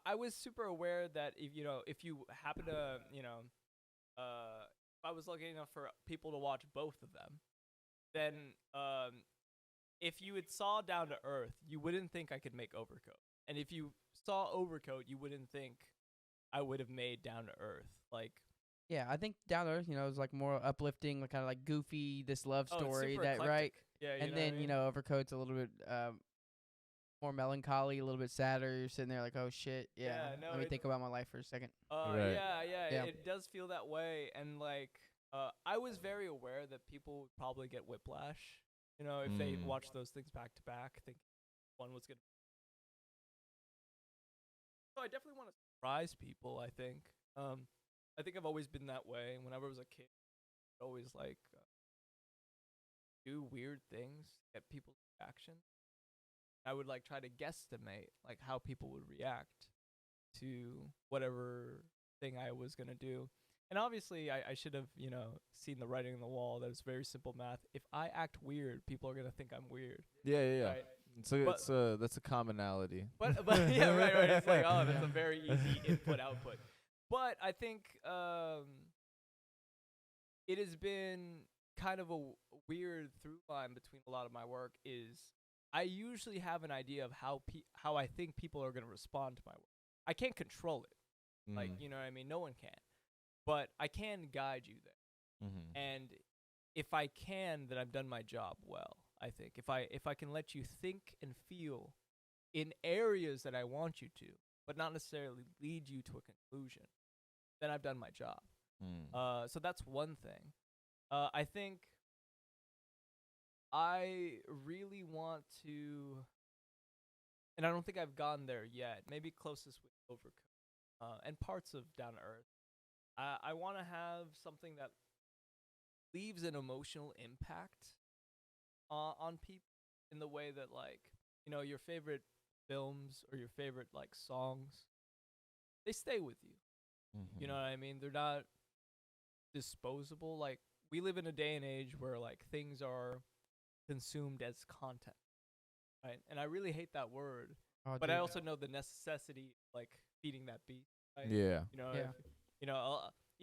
I was super aware that if you happen to if I was lucky enough for people to watch both of them, then if you had saw Down to Earth, you wouldn't think I could make Overcoat, and if you saw Overcoat, you wouldn't think I would have made Down to Earth. Like, Yeah, I think Down to Earth, is like more uplifting, like kind of like goofy, this love oh, it's story super that eclectic. right. Yeah, And know then what I mean? Overcoat's a little bit more melancholy, a little bit sadder. You're sitting there like, oh shit, yeah. Yeah, no, Let me it- think about my life for a second. Right. Yeah, it does feel that way, and like I was very aware that people would probably get whiplash, if they watch those things back to back. I think one was gonna. So I definitely want to surprise people. I think I've always been that way. Whenever I was a kid, I'd always like do weird things, get people's reaction. I would like try to guesstimate like how people would react to whatever thing I was gonna do. And obviously, I should have, seen the writing on the wall. That it's very simple math. If I act weird, people are gonna think I'm weird. Yeah. Right? So But- it's that's a commonality. But yeah, right. It's like, oh, that's a very easy input output. But I think it has been kind of a weird through line between a lot of my work. Is I usually have an idea of how I think people are gonna respond to my work. I can't control it. Like, you know what I mean? No one can. But I can guide you there. Mm-hmm. And if I can, then I've done my job well, I think. If I can let you think and feel in areas that I want you to, but not necessarily lead you to a conclusion, then I've done my job. So that's one thing. I think I really want to, and I don't think I've gotten there yet, maybe closest with Overcooked, and parts of Down to Earth. I want to have something that leaves an emotional impact on people in the way that, like, your favorite films or your favorite, like, songs, they stay with you. You know what I mean? They're not disposable. Like, we live in a day and age where, like, things are consumed as content, right? And I really hate that word, but I also know the necessity, like, feeding that beast, right? Yeah.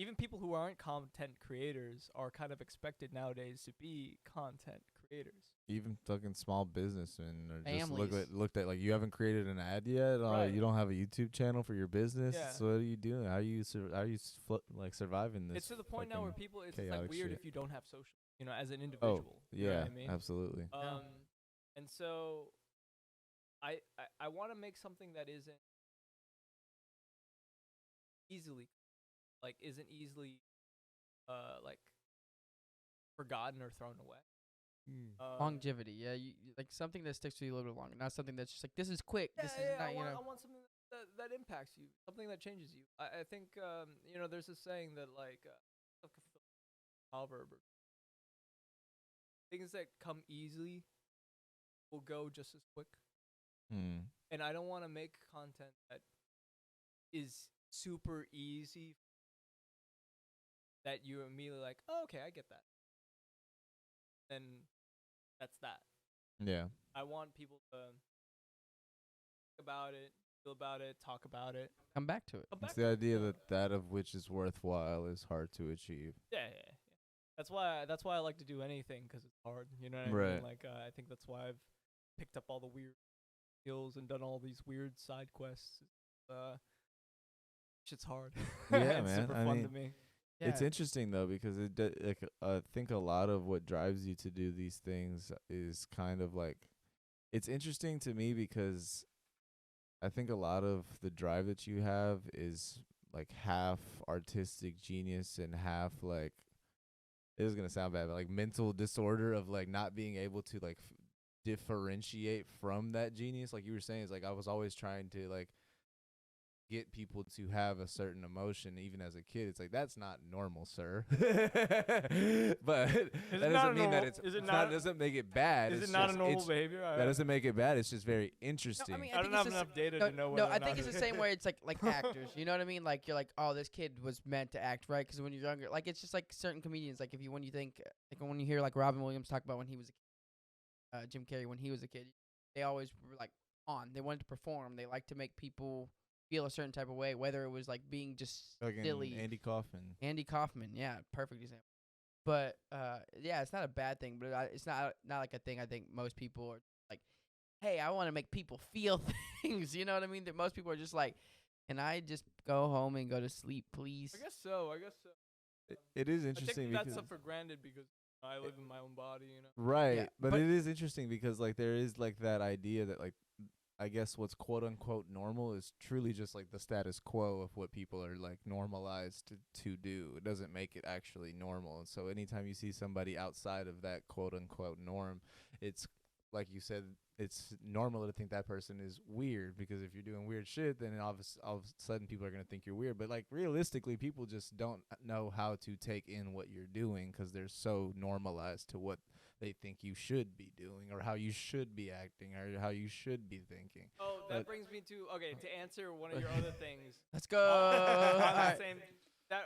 Even people who aren't content creators are kind of expected nowadays to be content creators. Even fucking small businessmen are just Families. looked at like, you haven't created an ad yet. Right. You don't have a YouTube channel for your business. Yeah. So what are you doing? How are you surviving this? It's to the point now where people, it's just, like, chaotic weird shit? if you don't have social, as an individual. Yeah, You know what I mean? absolutely. And so I want to make something that isn't easily like forgotten or thrown away. Longevity, yeah, like something that sticks with you a little bit longer, not something that's just like, this is quick. This is not, I want something that impacts you, something that changes you. I think there's this saying that, like, proverb, or things that come easily will go just as quick. And I don't want to make content that is super easy that you immediately like, oh, okay, I get that. Then that's that. Yeah. I want people to think about it, feel about it, talk about it. come back to it. It's the idea that of which is worthwhile is hard to achieve. Yeah. That's why I like to do anything, because it's hard. You know what I Right. mean? Like, I think that's why I've picked up all the weird skills and done all these weird side quests. Shit's hard. Yeah, It's man. super I fun mean, to me. It's Yeah. interesting though, because I think a lot of what drives you to do these things is kind of like, it's interesting to me because I think a lot of the drive that you have is like half artistic genius and half like, it is gonna sound bad, but like mental disorder of like not being able to like differentiate from that genius. Like you were saying, it's like I was always trying to like get people to have a certain emotion even as a kid. It's like, that's not normal, sir. But that doesn't mean that it's not, doesn't make it bad. Is It's it not a just- normal it's- behavior? that doesn't make it bad. It's just very interesting. I mean, I think don't have it's the enough data no, to know no, whether I or think not it's the same way it's like actors. You know what I mean? Like, you're like, oh, this kid was meant to act, right? Because when you're younger, like, it's just like certain comedians. Like, when you think, like, when you hear like Robin Williams talk about when he was a kid, Jim Carrey when he was a kid, they always were like on. They wanted to perform. They like to make people feel a certain type of way, whether it was like being just Fucking silly. Andy Kaufman. Andy Kaufman, yeah, perfect example. But yeah, it's not a bad thing, but it's not like a thing. I think most people are like, hey, I want to make people feel things. You know what I mean? That most people are just like, can I just go home and go to sleep, please? I guess so. It is I interesting take that because stuff for granted because I live in my own body, right, Yeah, but but- it is interesting because like there is like that idea that like, I guess what's quote unquote normal is truly just like the status quo of what people are like normalized to do. It doesn't make it actually normal. And so anytime you see somebody outside of that quote unquote norm, it's like you said, it's normal to think that person is weird, because if you're doing weird shit, then all of a sudden people are going to think you're weird. But like realistically, people just don't know how to take in what you're doing because they're so normalized to what they think you should be doing or how you should be acting or how you should be thinking. Oh, that brings me to to answer one of your other things. Let's go. On the Alright. same that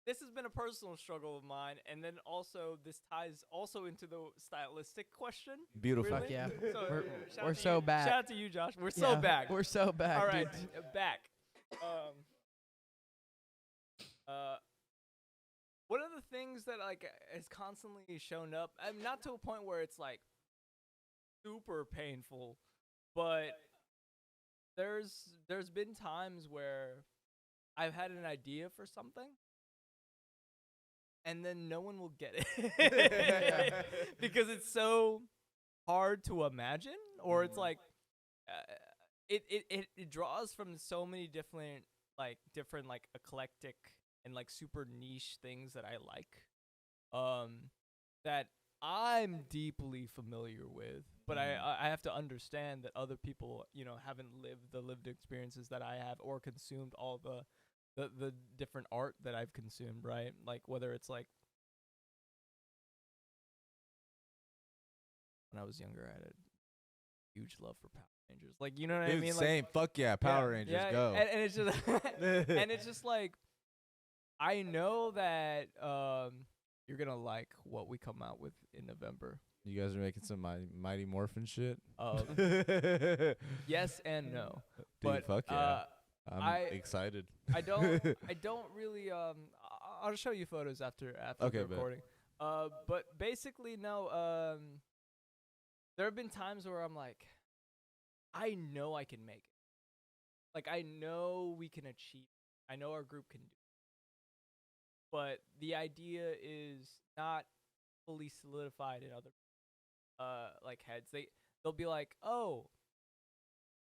this has been a personal struggle of mine, and then also this ties also into the stylistic question. Beautiful. Weirdly. Fuck yeah. So, shout We're out to so you. back. Shout out to you, Josh. We're so Yeah, back. We're so back, All right, dude. back. One of the things that like has constantly shown up, not to a point where it's like super painful, but there's been times where I've had an idea for something, and then no one will get it because it's so hard to imagine, or it's like it draws from so many different eclectic and like super niche things that I like, that I'm deeply familiar with, but I have to understand that other people, haven't lived the lived experiences that I have, or consumed all the different art that I've consumed, right? Like whether it's like when I was younger, I had a huge love for Power Rangers. Like, you know what I Dude, mean? same. Like, Fuck yeah, Power Rangers, go. And it's just and it's just like I know that you're gonna like what we come out with in November. You guys are making some Mighty Morphin shit? Yes and no. Dude, But fuck yeah. I'm excited. I don't really I'll show you photos after Okay, the bet. recording. But basically no, there have been times where I'm like, I know I can make it. Like I know we can achieve it. I know our group can do it. But the idea is not fully solidified in other like heads. They'll be like, oh,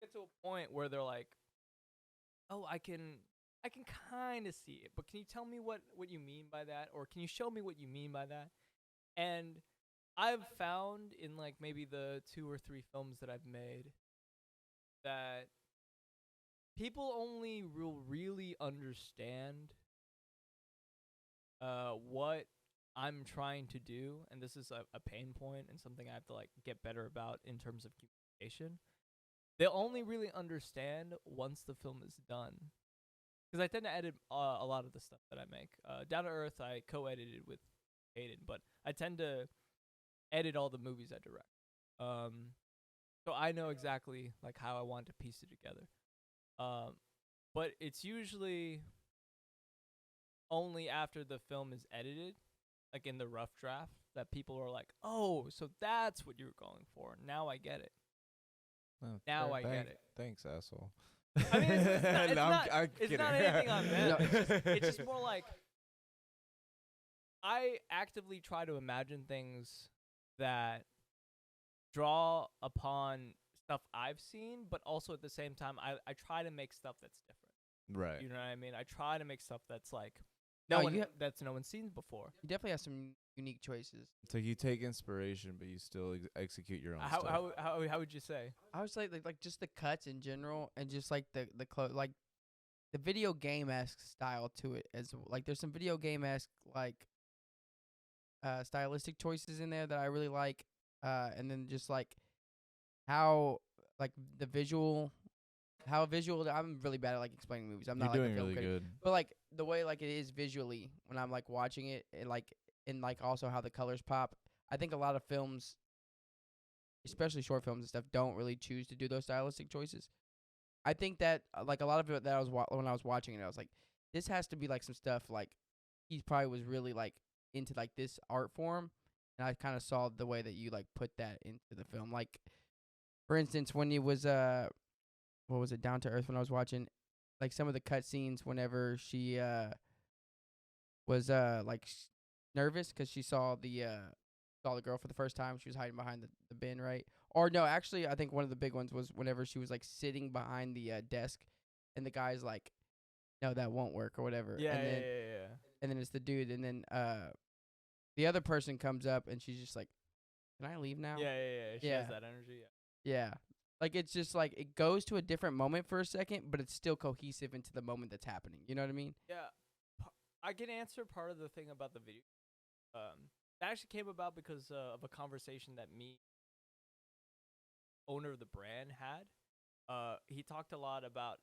get to a point where they're like, oh, I can kind of see it, but can you tell me what you mean by that, or can you show me what you mean by that? And I've found in like maybe the 2 or 3 films that I've made that people only will really understand what I'm trying to do, and this is a pain point and something I have to like get better about in terms of communication. They'll only really understand once the film is done, because I tend to edit a lot of the stuff that I make. Down to Earth, I co-edited with Hayden, but I tend to edit all the movies I direct. So I know exactly like how I want to piece it together. But it's usually only after the film is edited, like in the rough draft, that people are like, oh, so that's what you're going for. Now I get it. Oh, Now I get it. Thanks, asshole. I mean, it's No, not I'm it's kidding. not anything on them. It's just more like I actively try to imagine things that draw upon stuff I've seen, but also at the same time, I try to make stuff that's different. Right. You know what I mean? I try to make stuff that's like No, that's no one's seen before. You definitely have some unique choices. It's like you take inspiration, but you still execute your own stuff. How would you say? I would say like just the cuts in general, and just like the like the video game esque style to it, as like there's some video game esque like stylistic choices in there that I really like, and then just like how like the visual. How visual? I'm really bad at like explaining movies. I'm You're not like doing a film really critic. good. But like the way like it is visually when I'm like watching it, and like also how the colors pop. I think a lot of films, especially short films and stuff, don't really choose to do those stylistic choices. I think that like a lot of it that I was when I was watching it, I was like, this has to be like some stuff like he probably was really like into like this art form, and I kind of saw the way that you like put that into the film. Like for instance, when it was what was it, Down to Earth, when I was watching like some of the cut scenes whenever she was like nervous because she saw the girl for the first time. She was hiding behind the bin, right? Or no, actually I think one of the big ones was whenever she was like sitting behind the desk, and the guy's like, no, that won't work or whatever. Yeah, and then, yeah. And then it's the dude, and then the other person comes up and she's just like, can I leave now? Yeah. She has that energy. Yeah. Like, it's just, like, it goes to a different moment for a second, but it's still cohesive into the moment that's happening. You know what I mean? Yeah. I can answer part of the thing about the video. That actually came about because of a conversation that me, owner of the brand, had. he talked a lot about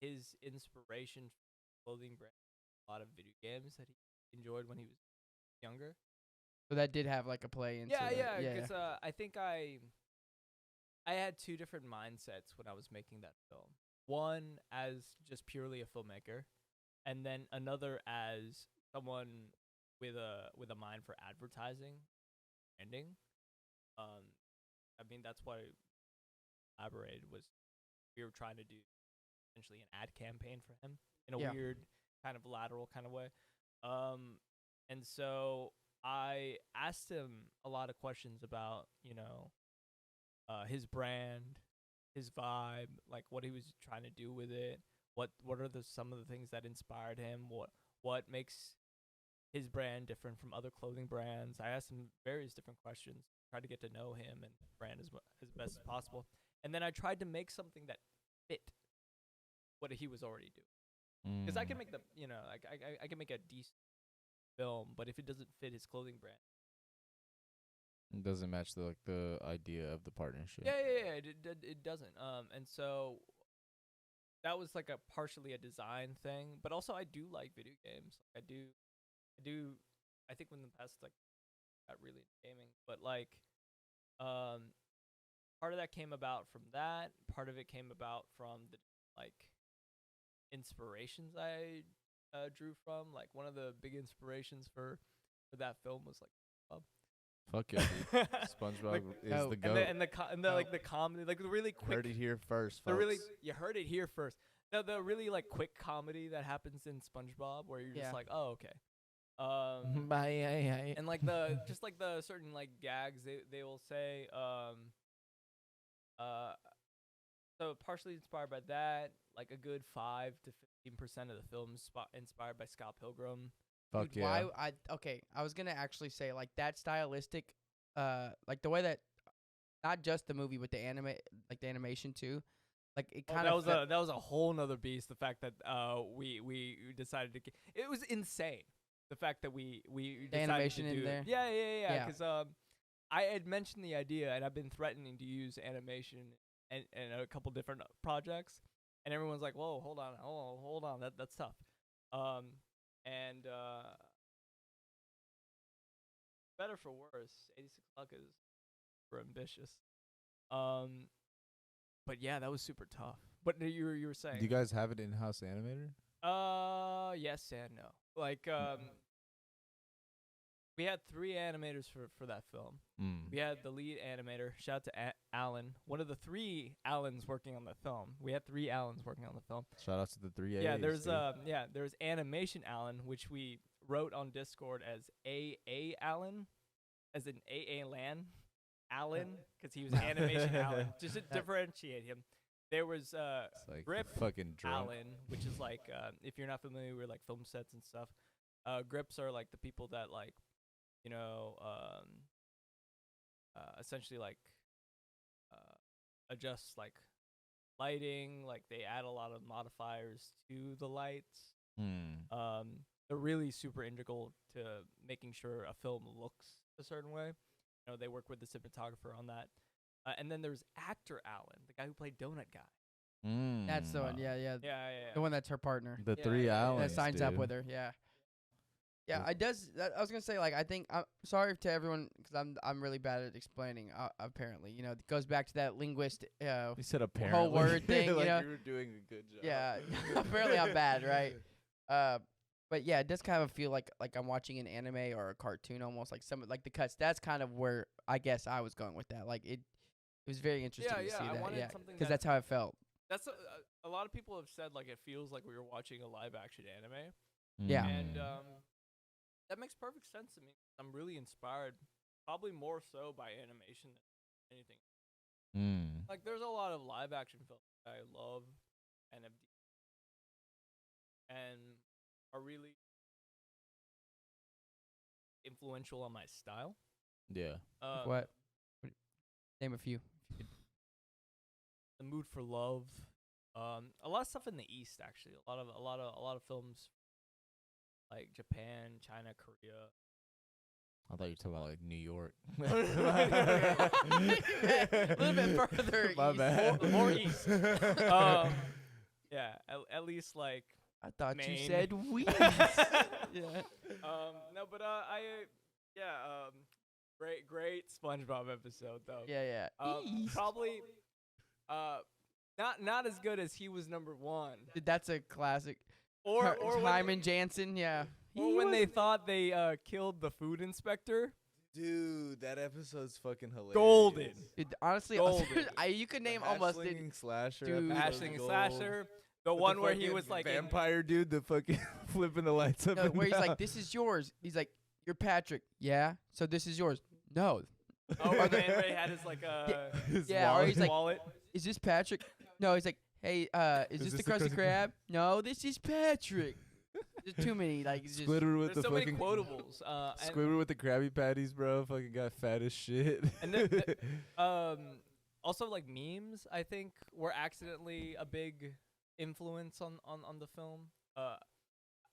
his inspiration for clothing brand, a lot of video games that he enjoyed when he was younger. So that did have like a play into Yeah, it. yeah, because I think I had two different mindsets when I was making that film. One as just purely a filmmaker, and then another as someone with a mind for advertising, branding. I mean that's why I collaborated was we were trying to do essentially an ad campaign for him in a weird kind of lateral kind of way. And so I asked him a lot of questions about, his brand, his vibe, like what he was trying to do with it. What are some of the things that inspired him? What makes his brand different from other clothing brands? I asked him various different questions, tried to get to know him and the brand as best as possible. And then I tried to make something that fit what he was already doing. Because I can make I can make a decent film, but if it doesn't fit his clothing brand, It doesn't match the idea of the partnership. yeah, it doesn't. And so that was like a partially a design thing, but also I do like video games. I do. I think when the past like got really into gaming, but like, part of that came about from that. Part of it came about from the like inspirations I drew from. Like one of the big inspirations for that film was like Fuck yeah, dude. SpongeBob is the goat. and the like the comedy, like the really quick. Heard it here first, The folks. really, you heard it here first. The really like quick comedy that happens in SpongeBob, where you're just like, oh okay. And like the just like the certain like gags they will say. So partially inspired by that, like a good 5 to 15% of the film inspired by Scott Pilgrim. Fuck Dude, yeah. I was gonna actually say like that stylistic, like the way that, not just the movie but the animation too, like it kind of that was a whole nother beast. The fact that we decided to it was insane. The fact that we the decided animation to in do there. it. Yeah. Because I had mentioned the idea and I've been threatening to use animation and a couple different projects, and everyone's like, "Whoa, hold on, that's tough." And better for worse, 86 Luck is super ambitious. But yeah, that was super tough. But you were saying? Do you guys have it in-house animator? Yes and no. Like we had 3 animators for that film. We had the lead animator. Shout out to Alan, one of the 3 Allens working on the film. We had 3 Allens working on the film. Shout out to the 3 A's. Yeah, there's Animation Alan, which we wrote on Discord as A Alan, as in AA Lan Alan, because he was Animation Alan, just to differentiate him. There was It's like Grip fucking drunk. Alan, which is like if you're not familiar with like film sets and stuff, grips are like the people that like, essentially like adjust like lighting, like they add a lot of modifiers to the lights. They're really super integral to making sure a film looks a certain way. They work with the cinematographer on that. And then there's actor Alan, the guy who played Donut Guy. That's the one. Yeah. The one that's her partner. The 3 Allens, that signs up dude. with her. Yeah. Yeah, I was gonna say, like, I think I'm sorry to everyone because I'm really bad at explaining. Apparently, it goes back to that linguist. You said apparently. Whole word thing. Like you were doing a good job. Yeah, apparently I'm bad, right? But yeah, it does kind of feel like I'm watching an anime or a cartoon almost, like some like the cuts. That's kind of where I guess I was going with that. Like it was very interesting to see I that. wanted Yeah, something because that's how it felt. That's a lot of people have said like it feels like we were watching a live action anime. Yeah. And that makes perfect sense to me. I'm really inspired, probably more so by animation than anything. Like there's a lot of live action films that I love and are really influential on my style. Yeah. What? Name a few. The Mood for Love. A lot of stuff in the East actually. A lot of films like Japan, China, Korea. I thought you were talking about like New York. A little bit further My east. bad. More east. Yeah, at least like I thought you Maine. said we. Yeah. No, but great SpongeBob episode though. Yeah. East. Probably not as good as he was number one. Dude, that's a classic. Or Hyman Jansen, yeah. Or when they thought they killed the food inspector. Dude, that episode's fucking hilarious. Golden. Dude, honestly, Golden. you could name almost it. Slasher. Dude. Ashling and Slasher. The one where he was like in- vampire dude, the fucking flipping the lights up. No, and where he's down. like, "This is yours." He's like, "You're Patrick." Yeah. So this is yours. No. Oh, and then Ray had his like His Yeah. Or wallet. he's like, wallet. "Is this Patrick?" No. He's like, "Hey, is this the Krusty Krab?" No, this is Patrick. There's too many like. Just, Squidward with There's the so many fucking quotables. And, Squidward with the Krabby Patties, bro. Fucking got fat as shit. and also like memes, I think were accidentally a big influence on the film.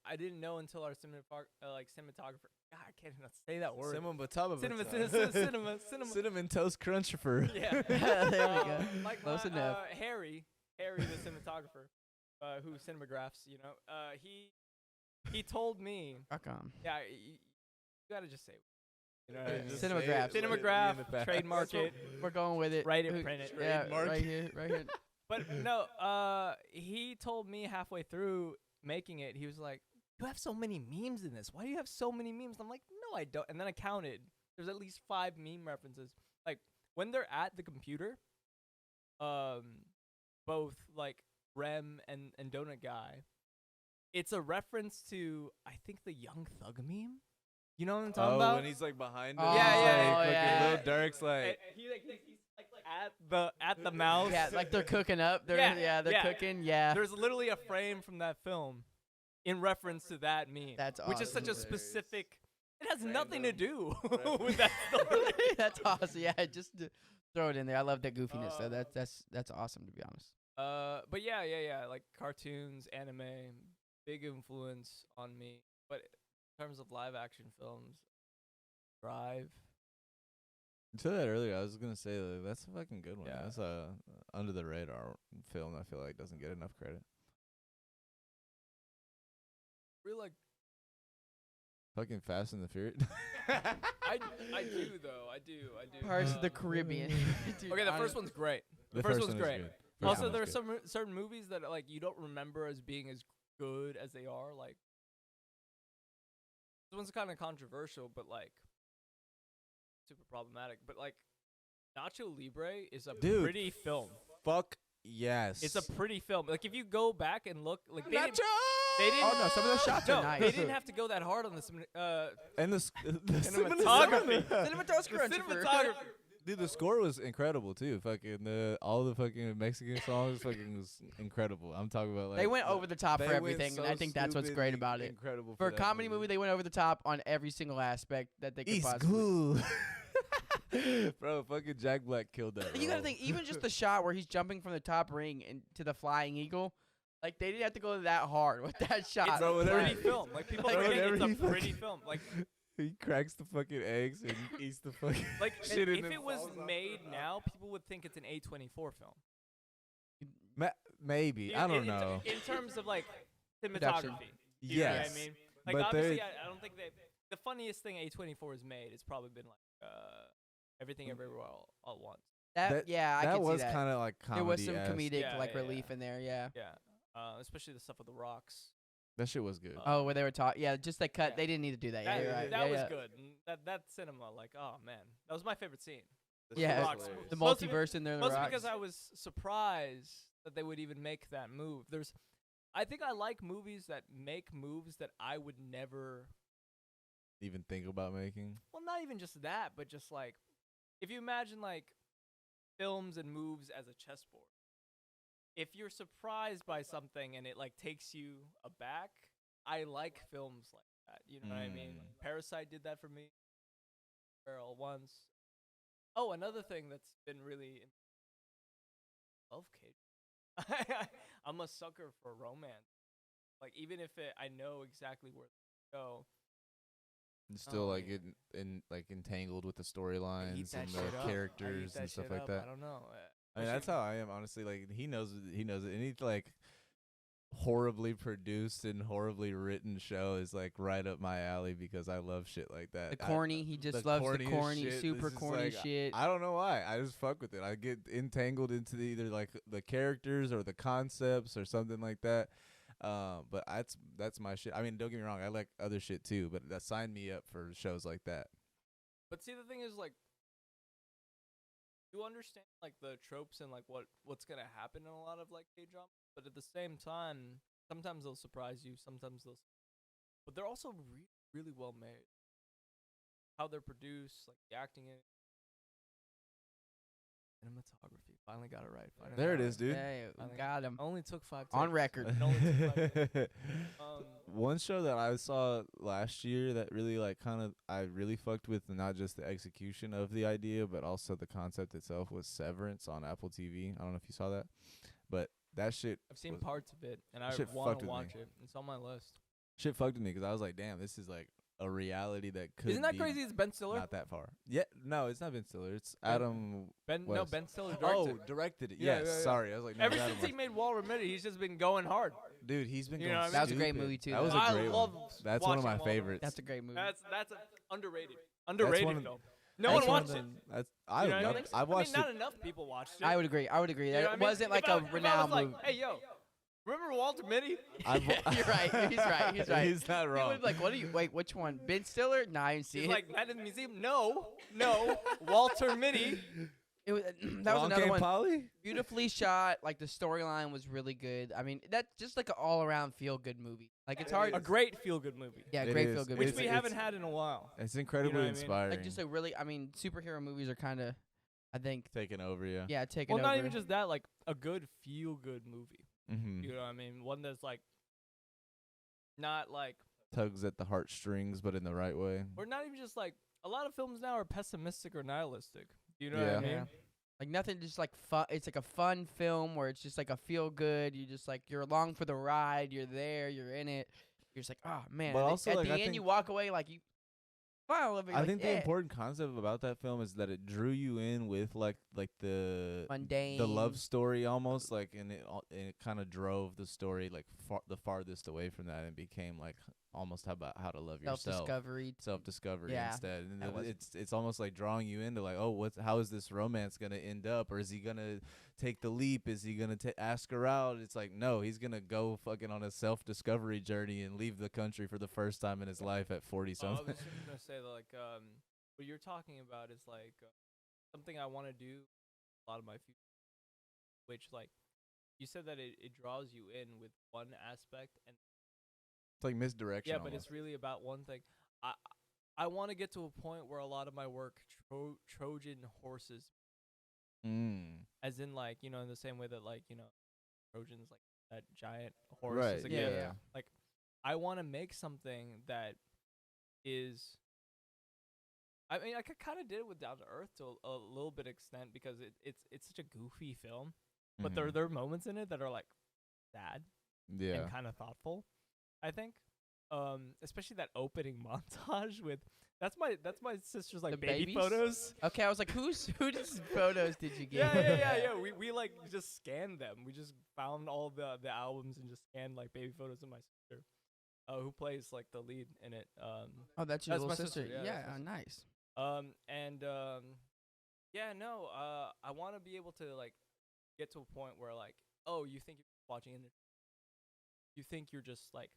I didn't know until our cinematographer. God, I can't even say that word. Cinnamon toast crunchifer. Yeah. There we go. Like Close my, enough. Harry, the cinematographer, who cinemagraphs, he told me, Rock on. yeah, you gotta just say, Just Cinematograph. say it, let it be in the Cinematograph, back. trademark it, We're going with it. write it, print it. Yeah, Trademark. right here, right here. But no, he told me halfway through making it, he was like, "You have so many memes in this. Why do you have so many memes?" I'm like, "No, I don't." And then I counted. There's at least 5 meme references. Like when they're at the computer, both like Rem and Donut Guy, it's a reference to I think the Young Thug meme. You know what I'm talking about? when he's like behind him. Oh, yeah, Like, yeah. Lil Durk's like. He's like at the mouse. Yeah, like they're cooking up. They're Yeah. cooking. Yeah. There's literally a frame from that film in reference to that meme. That's which is such a awesome. specific. It has nothing to do with that story. That's awesome. Yeah, just to throw it in there. I love that goofiness. So that's awesome to be honest. But yeah, like cartoons, anime, big influence on me. But in terms of live action films, Drive. You said that earlier. I was gonna say that's a fucking good one. Yeah. That's a under the radar film. I feel like doesn't get enough credit. Really like. Fucking Fast and the Furious. I do though. I do. Pirates of the Caribbean. Dude, Okay, the honest- first one's great. The first first one's one is great. good. First Also, one there are is some certain movies that like you don't remember as being as good as they are. Like this one's kind of controversial, but like super problematic. But like Nacho Libre is a Dude. pretty film. Fuck yes. It's a pretty film. Like if you go back and look, like they didn't. Oh no, some of those shots No, are nice. they didn't have to go that hard on the and the cinematography. Cinematography. Dude, the score was incredible too. Fucking all the fucking Mexican songs fucking was incredible. I'm talking about like They went over the top they for went everything, and so I think that's what's great stupidly about it. Incredible For a that comedy movie, they went over the top on every single aspect that they could East possibly. cool. Bro, fucking Jack Black killed that. You gotta role. think, even just the shot where he's jumping from the top ring into the flying eagle, like they didn't have to go that hard with that shot. It's Bro, a whatever pretty film. Like people Bro, forget whatever it's a he pretty fucking- film. Like He cracks the fucking eggs and eats the fucking like shit in if them, it was falls off. made now, people would think it's an A24 film. Maybe. I don't know. In terms of like Production. cinematography. You know what Yes. I mean? Like But obviously, there- I don't think that the funniest thing A24 has made has probably been like Everything Everywhere All at Once. That yeah, I that can was see that. kind of like comedy. There was some comedic Yeah, like yeah, relief yeah. in there. Yeah. Yeah, especially the stuff with the rocks. That shit was good. Oh, where they were talking. Yeah, just they cut. Yeah. They didn't need to do that. That, Yeah, you're right. that yeah, was yeah. good. And that cinema, like, oh man, that was my favorite scene. Yeah, rocks. the Mostly be- multiverse in there. The Mostly rocks. because I was surprised that they would even make that move. I think I like movies that make moves that I would never. Even think about making. Well, not even just that, but just like, if you imagine like films and moves as a chessboard. If you're surprised by something and it like takes you aback, I like films like that. You know what I mean? Parasite did that for me. All once. Oh, another thing that's been really love Kate. I'm a sucker for romance. Like even if I know exactly where to go, It's still Oh, like yeah. like entangled with the I eat storylines that and shit the up. I eat characters that and stuff shit like up. that. I don't know. I mean, that's how I am, honestly. Like he knows it. Any like horribly produced and horribly written show is like right up my alley because I love shit like that. The corny, he just the loves the corniest corny, shit, super it's just corny like, shit. I don't know why. I just fuck with it. I get entangled into either like the characters or the concepts or something like that. But that's my shit. I mean, don't get me wrong. I like other shit too, but that signed me up for shows like that. But see, the thing is, like, you understand like the tropes and like what's gonna happen in a lot of like K-dramas, but at the same time, sometimes they'll surprise you. Sometimes but they're also really well made. How they're produced, like the acting in it. Cinematography. Finally got it right. Finally There got it is, dude. Hey, Finally got him. Only took 5 On takes. record. It only took 5 takes. One show that I saw last year that really like kind of I really fucked with not just the execution of the idea but also the concept itself was Severance on Apple TV. I don't know if you saw that, but that shit I've seen was- parts of it, and I shit want fucked to with me. watch it. It's on my list. shit fucked with me because I was like, damn, this is like a reality that could Isn't that be crazy? It's Ben Stiller. not that far. Yeah, no, it's not Ben Stiller. It's Ben- Adam. No, West. Ben Stiller directed. Oh, directed it. Yeah, Yes, yeah, yeah. sorry. I was like, no, Ever it's since Adam he West. made Wall Remedy, he's just been going hard. Dude, he's been You going. know what I mean? That was a great stupid. movie, too, That though. was a I great love one. That's one of my watching Wall Remedy. favorites. That's a great movie. That's underrated. Underrated one of- film. No That's one one of watched it. them- That's I You know what I love. mean? I watched not it. enough people watched it. I would agree. I would agree. You That know what I mean? wasn't like If I- a if I was renowned like, movie. hey, yo, remember Walter Mitty? You're right. He's right. He's right. He's not He wrong. was like, what are you? Wait, which one? Ben Stiller? Nah, I didn't see He's it. like, Night in the Museum? No, Walter Mitty. It was, that was Along another Came one. Polly? Beautifully shot. Like the storyline was really good. I mean, that's just like an all-around feel-good movie. Like it's hard. A great feel-good movie. Yeah, It great is. feel-good Which movie. we It's- haven't had in a while. It's incredibly what I mean? inspiring. Like just a really. I mean, superhero movies are kind of. I think. Taking over, yeah. Yeah, taking Well, over. not even just that, like a good feel-good movie. Mm-hmm. You know what I mean? One that's like not like, Tugs at the heartstrings, but in the right way. or not even just like, a lot of films now are pessimistic or nihilistic. You know what Yeah. I mean? Yeah. Like nothing, just like fun. It's like a fun film where it's just like a feel good. You just like you're along for the ride. You're there. You're in it. You're just like, oh man. But And also, at like, the I end, think- you walk away like you. Wow, I think the important concept about that film is that it drew you in with like the mundane, the love story almost like, and it kind of drove the story like the farthest away from that and became like almost about how to love yourself. Self-discovery Yeah, instead, and that was- it's almost like drawing you into like, oh, how is this romance gonna end up, or is he gonna take the leap? Is he gonna ask her out? It's like, no, he's gonna go fucking on a self-discovery journey and leave the country for the first time in his life at 40 I something. was just gonna say that, like, what you're talking about is like something I want to do. A lot of my future, which like you said that it draws you in with one aspect, and It's like misdirection. yeah, but almost. it's really about one thing. I want to get to a point where a lot of my work Trojan horses, as in like, you know, in the same way that like, you know, Trojan's like that giant horse. Right, Is a yeah, gift. yeah. Like I want to make something that is. I mean, I kind of did it with Down to Earth to a little bit extent because it's such a goofy film, but there are moments in it that are like sad yeah. and kind of thoughtful. I think, especially that opening montage with that's my sister's like The baby babies? photos. Okay, I was like, whose photos did you get? Yeah. We like just scanned them. We just found all the albums and just scanned like baby photos of my sister, who plays like the lead in it. Oh, that's your That's little my sister. sister, yeah, Yeah, that's my nice. I want to be able to like get to a point where like, oh, you think you're watching it, you think you're just like,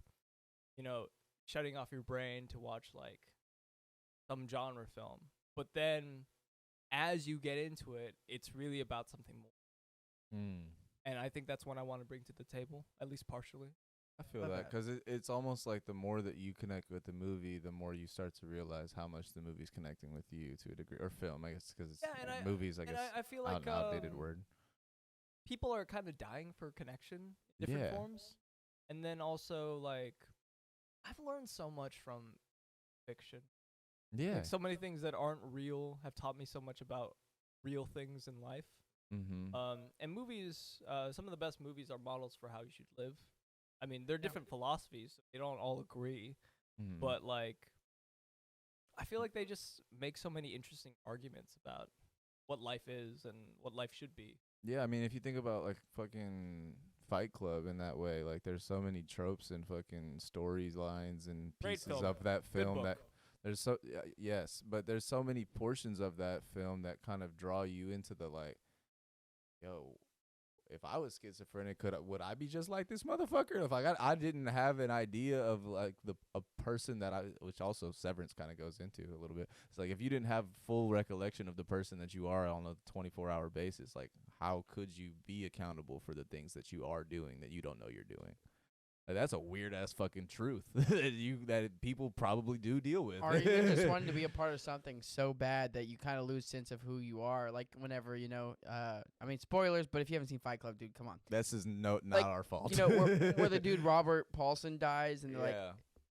you know, shutting off your brain to watch like some genre film, but then as you get into it, it's really about something more. And I think that's what I want to bring to the table, at least partially. I feel that because it's almost like the more that you connect with the movie, the more you start to realize how much the movie's connecting with you to a degree, or film, I guess, because movies, I guess, I feel like an outdated word. People are kind of dying for connection in different Yeah. forms, and then also like I've learned so much from fiction. Yeah. Like so many things that aren't real have taught me so much about real things in life. Mm-hmm. And movies, some of the best movies are models for how you should live. I mean, they're different philosophies. They don't all agree, but like I feel like they just make so many interesting arguments about what life is and what life should be. Yeah, I mean, if you think about like fucking Fight Club in that way, like there's so many tropes and fucking storylines and Great pieces film. of that Good film book. that there's yes, but there's so many portions of that film that kind of draw you into the like, yo, if I was schizophrenic, would I be just like this motherfucker? If I didn't have an idea of like a person that which also Severance kind of goes into a little bit. It's like if you didn't have full recollection of the person that you are on a 24-hour basis, like how could you be accountable for the things that you are doing that you don't know you're doing? Like, that's a weird ass fucking truth that people probably do deal with. Or even just wanting to be a part of something so bad that you kind of lose sense of who you are. Like whenever, I mean, spoilers, but if you haven't seen Fight Club, dude, come on. This is not Like, our fault. You know, where the dude Robert Paulson dies, and they're like,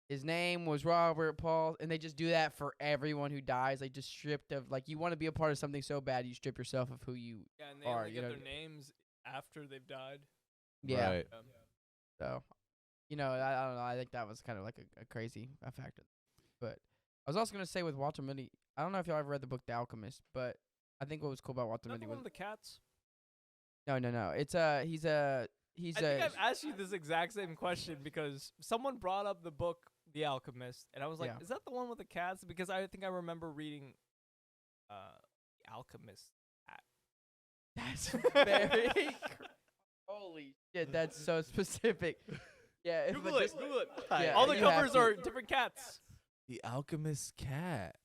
his name was Robert Paul, and they just do that for everyone who dies. Like, just stripped of, like, you want to be a part of something so bad, you strip yourself of who you And they are. only get their names after they've died. Yeah. Right. So, I don't know. I think that was kind of like a crazy factor. But I was also going to say with Walter Mitty, I don't know if y'all ever read the book The Alchemist, but I think what was cool about Walter Is that Mitty the was... one with the cats? No. It's, he's I think I've asked you this exact same question because someone brought up the book The Alchemist, and I was like, Yeah. is that the one with the cats? Because I think I remember reading The Alchemist cat. That's very... Holy shit, that's so specific. Yeah, Google it. Google it. Yeah, All the you have covers to. are different cats. The Alchemist Cat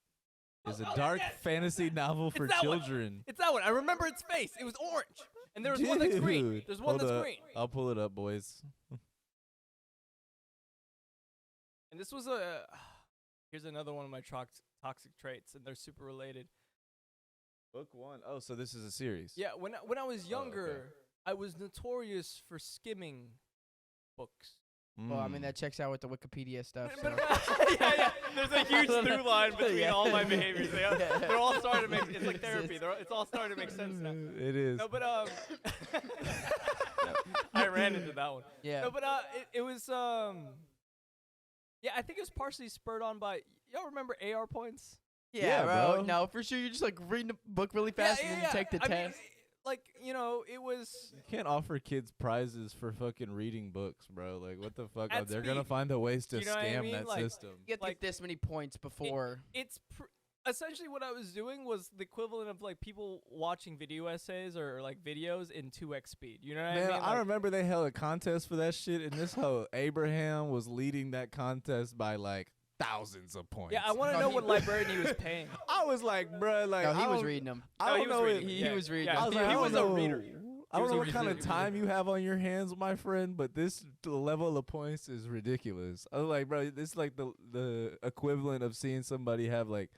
is a dark fantasy novel for that one. children. It's that one. I remember its face. It was orange. And there was one that's green. Dude, There's one hold that's up. green. I'll pull it up, boys. And this was here's another one of my toxic traits, and they're super related. Book 1. Oh, so this is a series. Yeah, when I was younger, okay. I was notorious for skimming books. Well, I mean, that checks out with the Wikipedia stuff. So. yeah. There's a huge through line between all my behaviors. They're all starting to make. It's like therapy. It's all starting to make sense now. It is. No, but I ran into that one. Yeah. No, but it was yeah, I think it was partially spurred on by y'all remember AR points? Yeah, bro. bro. No, for sure. You just like reading the book really fast and then you take the I mean, test. like, it was. You can't offer kids prizes for fucking reading books, bro. Like, what the fuck? At They're gonna speed. find a ways to You know what I scam mean? that Like, system. You get like, this many points before. It's essentially what I was doing was the equivalent of like people watching video essays or like videos in 2x speed. You know what Man, I mean? I remember they held a contest for that shit, and this whole Abraham was leading that contest by like thousands of points. Yeah, I want to know what librarian he was paying. I was like, bro, like No, he I was don't- reading them. I No, don't he was know. reading. He was reading. Yeah, I was he like, I was don't a know. reader. I don't was know a what kind of reader. time you have on your hands, my friend, but this level of points is ridiculous. I was like, bro, this is like the equivalent of seeing somebody have like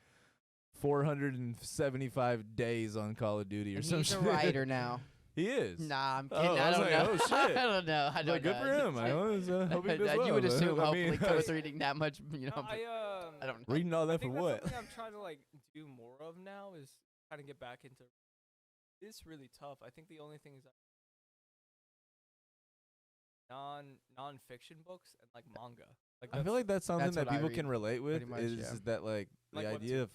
475 days on Call of Duty or And some he's shit. a writer now. He is. Nah, I'm Oh, kidding. I I was don't like, know. oh, shit. I don't know. I don't Like, good know. for him. I always hope he does well. You would but, assume, I mean, hopefully, with reading that much, you know. No, I don't know. reading all I that for think that's what? something I'm trying to like do more of now is trying to get back into. It's really tough. I think the only thing is non-fiction books and like manga. Like I feel like that's something that's that what I people read, can relate with. pretty much, Is yeah. that like the Like what idea too? of?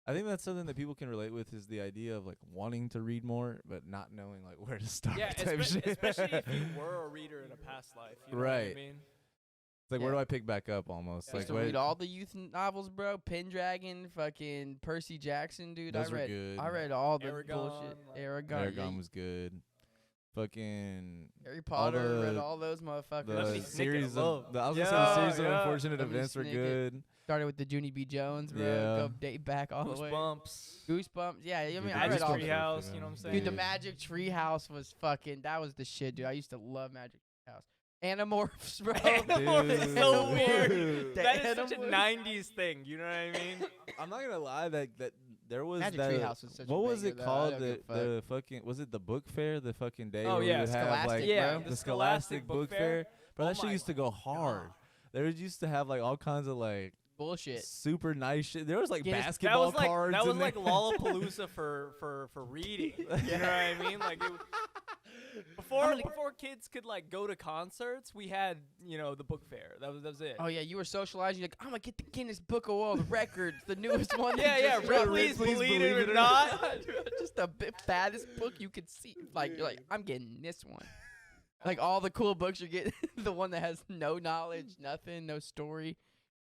I think that's something that people can relate with is the idea of like wanting to read more, but not knowing like where to start. yeah, type shit. especially if you were a reader in a past life. You know what I Right. mean? It's like, where Yeah. do I pick back up? Almost Yeah. I like used to where- read all the youth novels, bro. Pendragon, fucking Percy Jackson, dude. Those I were read. good. I read all the Aragon, bullshit. like- Aragon. Aragon was good. Fucking Harry Potter. Read the- all those motherfuckers. the Lemony Snicket, series love. of I was gonna say the series of Yeah. unfortunate Lemony events were Snicket. good. Started with the Junie B. Jones, bro. Yeah. Go date back all the way. Goosebumps. Goosebumps. Yeah, I mean, Dude, I read all. Goosebumps were Treehouse, good, you know what I'm man. saying? Dude, the Magic Treehouse was fucking. That was the shit, dude. I used to love Magic Treehouse. Animorphs, bro. Animorphs is so weird. Dude. The That is such a Animorphs. 90s thing. You know what I mean? I'm not gonna lie, that there was Magic that. Treehouse was such a What was banger, it though. I called? don't give a The fucking was it the book fair? The fucking day. Oh, where yeah, we would have like Scholastic, Yeah, bro. the Scholastic Book Fair. Bro, Oh that shit my used to go hard. There used to have like all kinds of like Bullshit. super nice shit. There was like Guinness- basketball cards. that was in like there. Lollapalooza for reading. You know what I mean? Like Before kids could like go to concerts, we had the book fair. That was it. Oh yeah, you were socializing. You're like, I'm gonna get the Guinness Book of World Records, the newest one. Yeah, Ripley's Believe It or Not. Just the fattest book you could see. Like you're like, I'm getting this one. Like all the cool books you're getting, the one that has no knowledge, nothing, no story.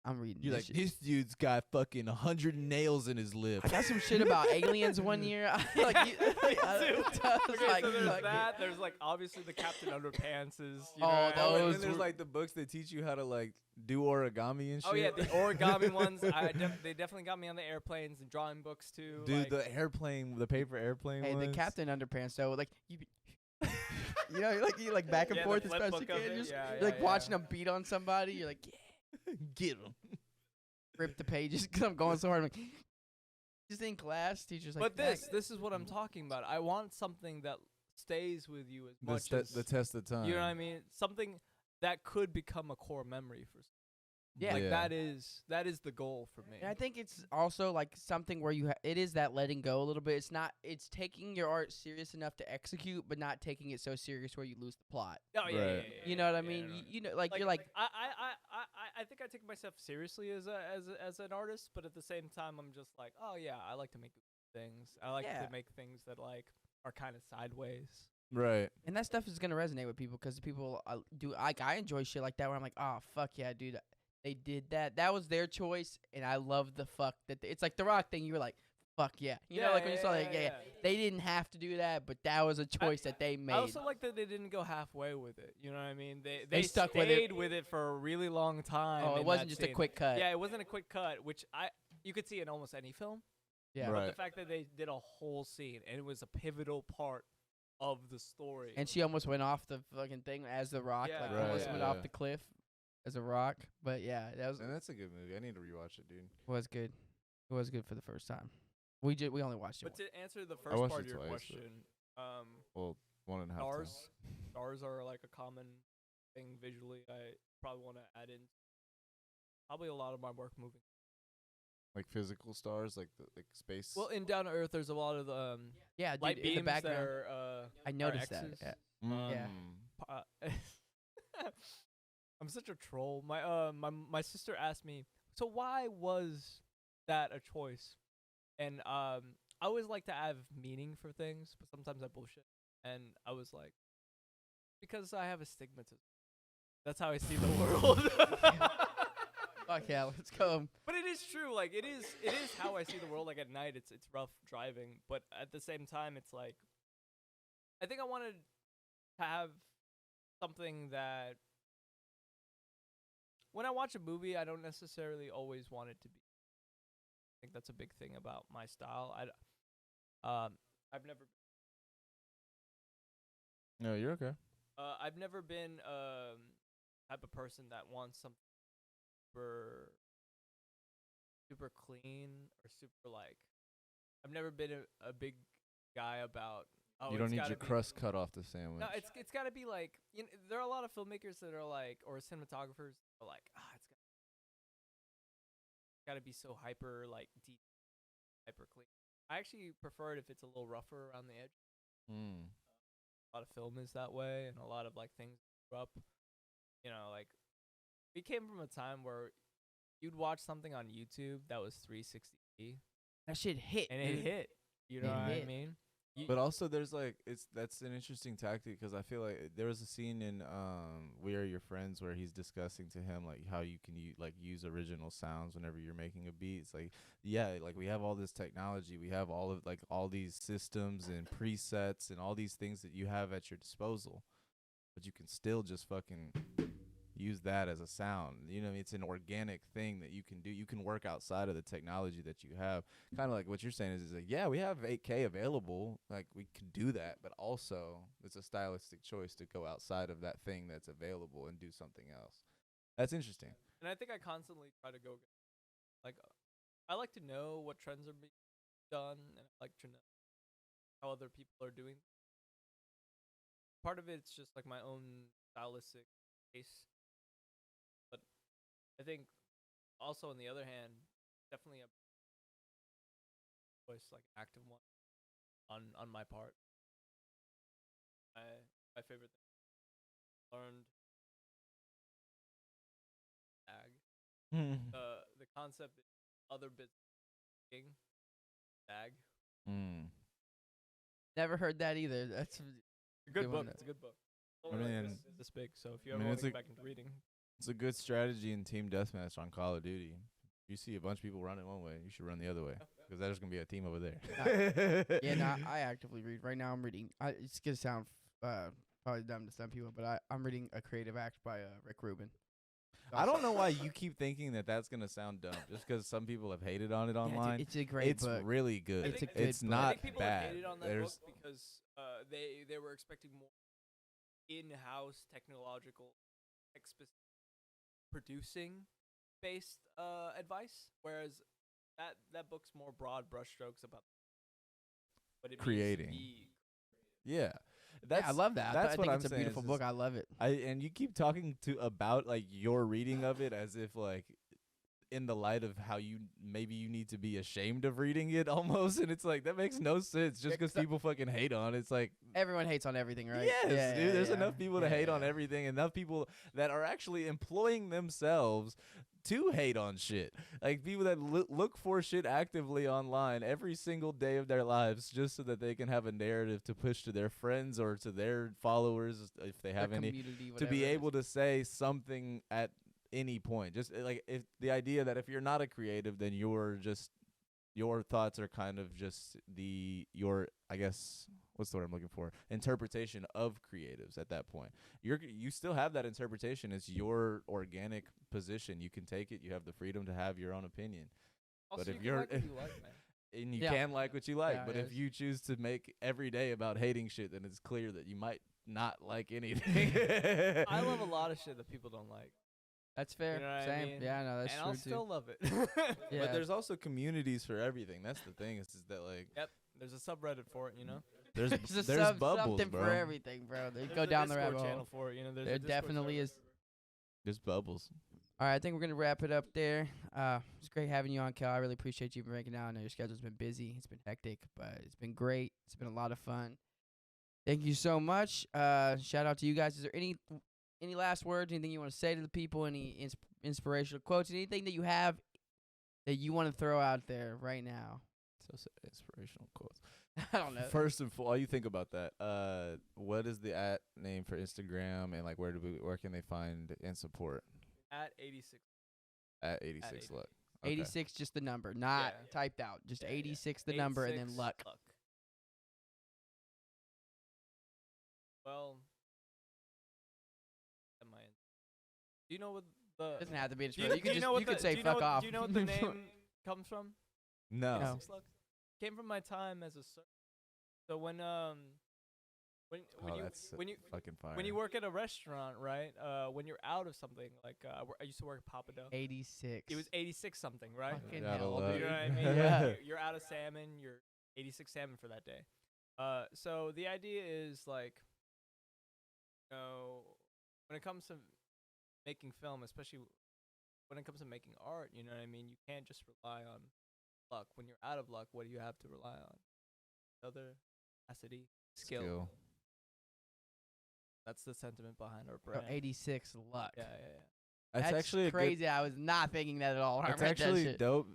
I'm reading. You're this like, shit. this dude's got fucking 100 nails in his lip. I got some shit about aliens one year. Like, Okay, so there's that. There's like obviously the Captain Underpantses. And then there's like the books that teach you how to like do origami and shit. Oh yeah, the origami ones. They definitely got me on the airplanes and drawing books too. Dude, like, the paper airplane Hey, ones. the Captain Underpants. So like you know, you like back and Yeah, the forth, flip especially book of kids. it. Yeah, You're like yeah. watching them beat on somebody. You're like, yeah, Get them. rip the pages because I'm going so hard. I'm like, just in class, teachers like. But this is what I'm talking about. I want something that stays with you as much as The test of time. you know what I mean. Something that could become a core memory for. Yeah. Like that is the goal for me. And I think it's also like something where it is that letting go a little bit. It's taking your art serious enough to execute, but not taking it so serious where you lose the plot. Oh yeah, Right. yeah, You know what I yeah, mean? no, no. You know, like you're like, I think I take myself seriously as an artist, but at the same time I'm just like, oh yeah, I like to make things. I like Yeah. to make things that like are kind of sideways. Right. and that stuff is gonna resonate with people because people do. Like I enjoy shit like that where I'm like, oh fuck yeah, dude. They did that. That was their choice, and I love the fuck that. It's like the Rock thing. You were like, "Fuck yeah," you know, like when you saw like, yeah, they didn't have to do that, but that was a choice that they made. I also like that they didn't go halfway with it. You know what I mean? They stuck with it. stayed with it for a really long time. Oh, it in wasn't that just a scene. quick cut. Yeah, it wasn't a quick cut, which you could see in almost any film. Yeah. Right. But the fact that they did a whole scene and it was a pivotal part of the story. And she almost went off the fucking thing as the Rock, Yeah. like Right, almost went yeah. off the cliff as a Rock. But yeah, that was And that's a good movie. I need to rewatch it, dude. was good. It was good for the first time. We only watched it. But once. to answer the first watched part it of your twice, but- question, Well, 1.5 times. stars are like a common thing visually. I probably want to add in probably a lot of my work moving. Like physical stars, like space. Well, in Down to Earth, there's a lot of Yeah, dude, light in beams the background. that are I noticed that. X's. Yeah. Mm. yeah. I'm such a troll. My sister asked me, so why was that a choice? And I always like to have meaning for things, but sometimes I bullshit. And I was like, because I have astigmatism. That's how I see the world. Fuck yeah, let's go. But it is true. Like it is how I see the world. Like at night, it's rough driving, but at the same time, it's like I think I wanted to have something that when I watch a movie, I don't necessarily always want it to be. I think that's a big thing about my style. I've never. No, you're okay. I've never been type of person that wants something super clean or super like. I've never been a big guy about. Oh, You don't it's need gotta your be- crust cut off the sandwich. No, it's got to be like there are a lot of filmmakers that are like or cinematographers that are like it's got to be so hyper like deep, hyper clean. I actually prefer it if it's a little rougher around the edge. Mm. A lot of film is that way, and a lot of like things grew up. You know, like we came from a time where you'd watch something on YouTube that was 360p, That shit hit. and dude. it hit. You know It what I hit. mean? But also, there's like that's an interesting tactic because I feel like there was a scene in We Are Your Friends where he's discussing to him like how you can use original sounds whenever you're making a beat. It's like like we have all this technology, we have all of like all these systems and presets and all these things that you have at your disposal, but you can still just fucking use that as a sound. You know, it's an organic thing that you can do. You can work outside of the technology that you have. Kind of like what you're saying is like, yeah, we have 8K available. Like we can do that, but also it's a stylistic choice to go outside of that thing that's available and do something else. That's interesting. And I think I constantly try to go like I like to know what trends are being done, and I like to know how other people are doing. Part of it's just like my own stylistic taste. I think also on the other hand, definitely a choice, like active one on my part. my favorite thing. Learned tag. The concept is other business tag. Never heard that either. That's A good book. It's a good book. I mean, this big. So if you I ever mean, want it's to a- get back into reading, It's a good strategy in team deathmatch on Call of Duty. If you see a bunch of people running one way, you should run the other way because there's gonna be a team over there. Yeah, no, I actively read. Right now I'm reading. It's gonna sound probably dumb to some people, but I'm reading A Creative Act by Rick Rubin. I don't know why you keep thinking that that's gonna sound dumb, just because some people have hated on it online. It's a great book. It's really good. It's a good It's book. not I think people bad. have hated on that There's book because they were expecting more in-house technological, producing based advice, whereas that book's more broad brushstrokes about what it creating. means to be. Yeah, I love that. That's I what think I'm it's a saying. beautiful book. I love it. And you keep talking about like your reading of it as if like in the light of how you need to be ashamed of reading it almost, and it's like that makes no sense just because people fucking hate on it. It's like Everyone hates on everything, right? yes, dude. There's yeah. enough people to hate on everything, enough people that are actually employing themselves to hate on shit. Like people that look for shit actively online every single day of their lives just so that they can have a narrative to push to their friends or to their followers if they have Their any, community, to be whatever it able to say something at any point. Just like if the idea that if you're not a creative, then your thoughts are kind of just your I guess what's the word I'm looking for, interpretation of creatives at that point. You still have that interpretation. It's your organic position. You can take it. You have the freedom to have your own opinion. Also, But you if can you're like what you like, man. and you Yeah. can like what you like, Yeah, but it if is. you choose to make every day about hating shit, then it's clear that you might not like anything. I love a lot of shit that people don't like. That's fair. You know what I Same. mean? Yeah, no, that's and true I'll too. still love it. Yeah. But there's also communities for everything. That's the thing. Is that like Yep. There's a subreddit for it, you know. there's There's there's bubbles, something bro. for everything, bro. They There's go a down the Discord rabbit channel hole. for it, you know. There's There a Discord definitely server. is. There's bubbles. All right, I think we're gonna wrap it up there. It's great having you on, Kel. I really appreciate you for making it out. I know your schedule's been busy. It's been hectic, but it's been great. It's been a lot of fun. Thank you so much. Shout out to you guys. Is there any last words? Anything you want to say to the people? Any inspirational quotes? Anything that you have that you want to throw out there right now? So inspirational quotes. I don't know. First and while you think about that, what is the @ name for Instagram and like where can they find and support? At 86. At 86 Luck. 86, just the number, not Yeah. typed out. Just Yeah, 86, the number, and then 86 luck. Well, do you know what the? Doesn't have to be Do you, inspirational. You do could you know what you could the- say do you know fuck what- off. Do you know what the name comes from? No. 86 Lux? Came from my time as a server. So when Oh, you that's when you fucking fire. when you work at a restaurant, right? When you're out of something, like I used to work at Papa Dough. 86. It was 86 something, right? Fucking Gotta hell, love dude. You know what I it. mean? Yeah. You're out of salmon. You're 86 salmon for that day. So the idea is like, you know, when it comes to making film, especially when it comes to making art, you know what I mean? You can't just rely on luck. When you're out of luck, what do you have to rely on? Other capacity, skill. That's the sentiment behind our Bro, brand. 86 luck. Yeah. That's actually crazy. I was not thinking that at all. When I It's read that actually shit. dope.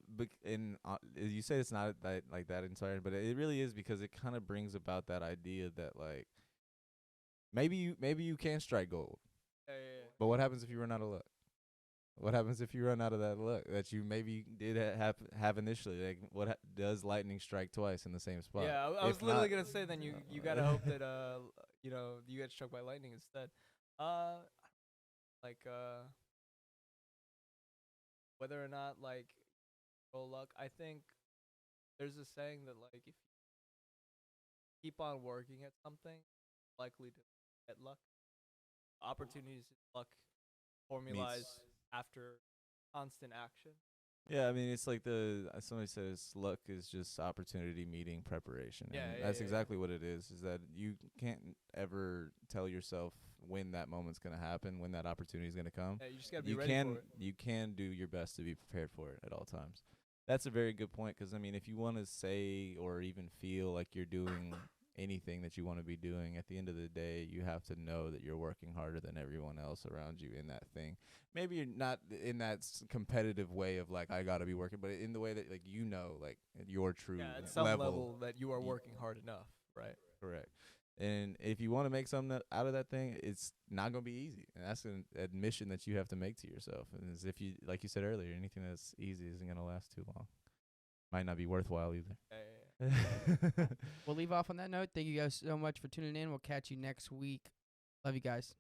And you say it's not that inspiring, but it really is because it kind of brings about that idea that like maybe you can strike gold, Yeah. but what happens if you run out of luck? What happens if you run out of that luck that you maybe did have initially? Like, does lightning strike twice in the same spot? Yeah, I was If literally not- gonna say then you gotta hope that you know, you get struck by lightning instead. Like whether or not like roll luck, I think there's a saying that like if you keep on working at something, likely to get luck. Opportunities, luck, formalize after constant action. Yeah, I mean, it's like somebody says luck is just opportunity meeting preparation. Yeah, and yeah, that's yeah, exactly what it is that you can't ever tell yourself when that moment's going to happen, when that opportunity is going to come. Yeah, you just gotta be ready for it. You can do your best to be prepared for it at all times. That's a very good point because, I mean, if you want to say or even feel like you're doing anything that you want to be doing, at the end of the day, you have to know that you're working harder than everyone else around you in that thing. Maybe you're not in that competitive way of like, I got to be working, but in the way that like, like your true at some level that you are working hard enough, right? Correct. And if you want to make something out of that thing, it's not going to be easy. And that's an admission that you have to make to yourself. And as if you, like you said earlier, anything that's easy isn't going to last too long. Might not be worthwhile either. We'll leave off on that note. Thank you guys so much for tuning in. We'll catch you next week. Love you guys.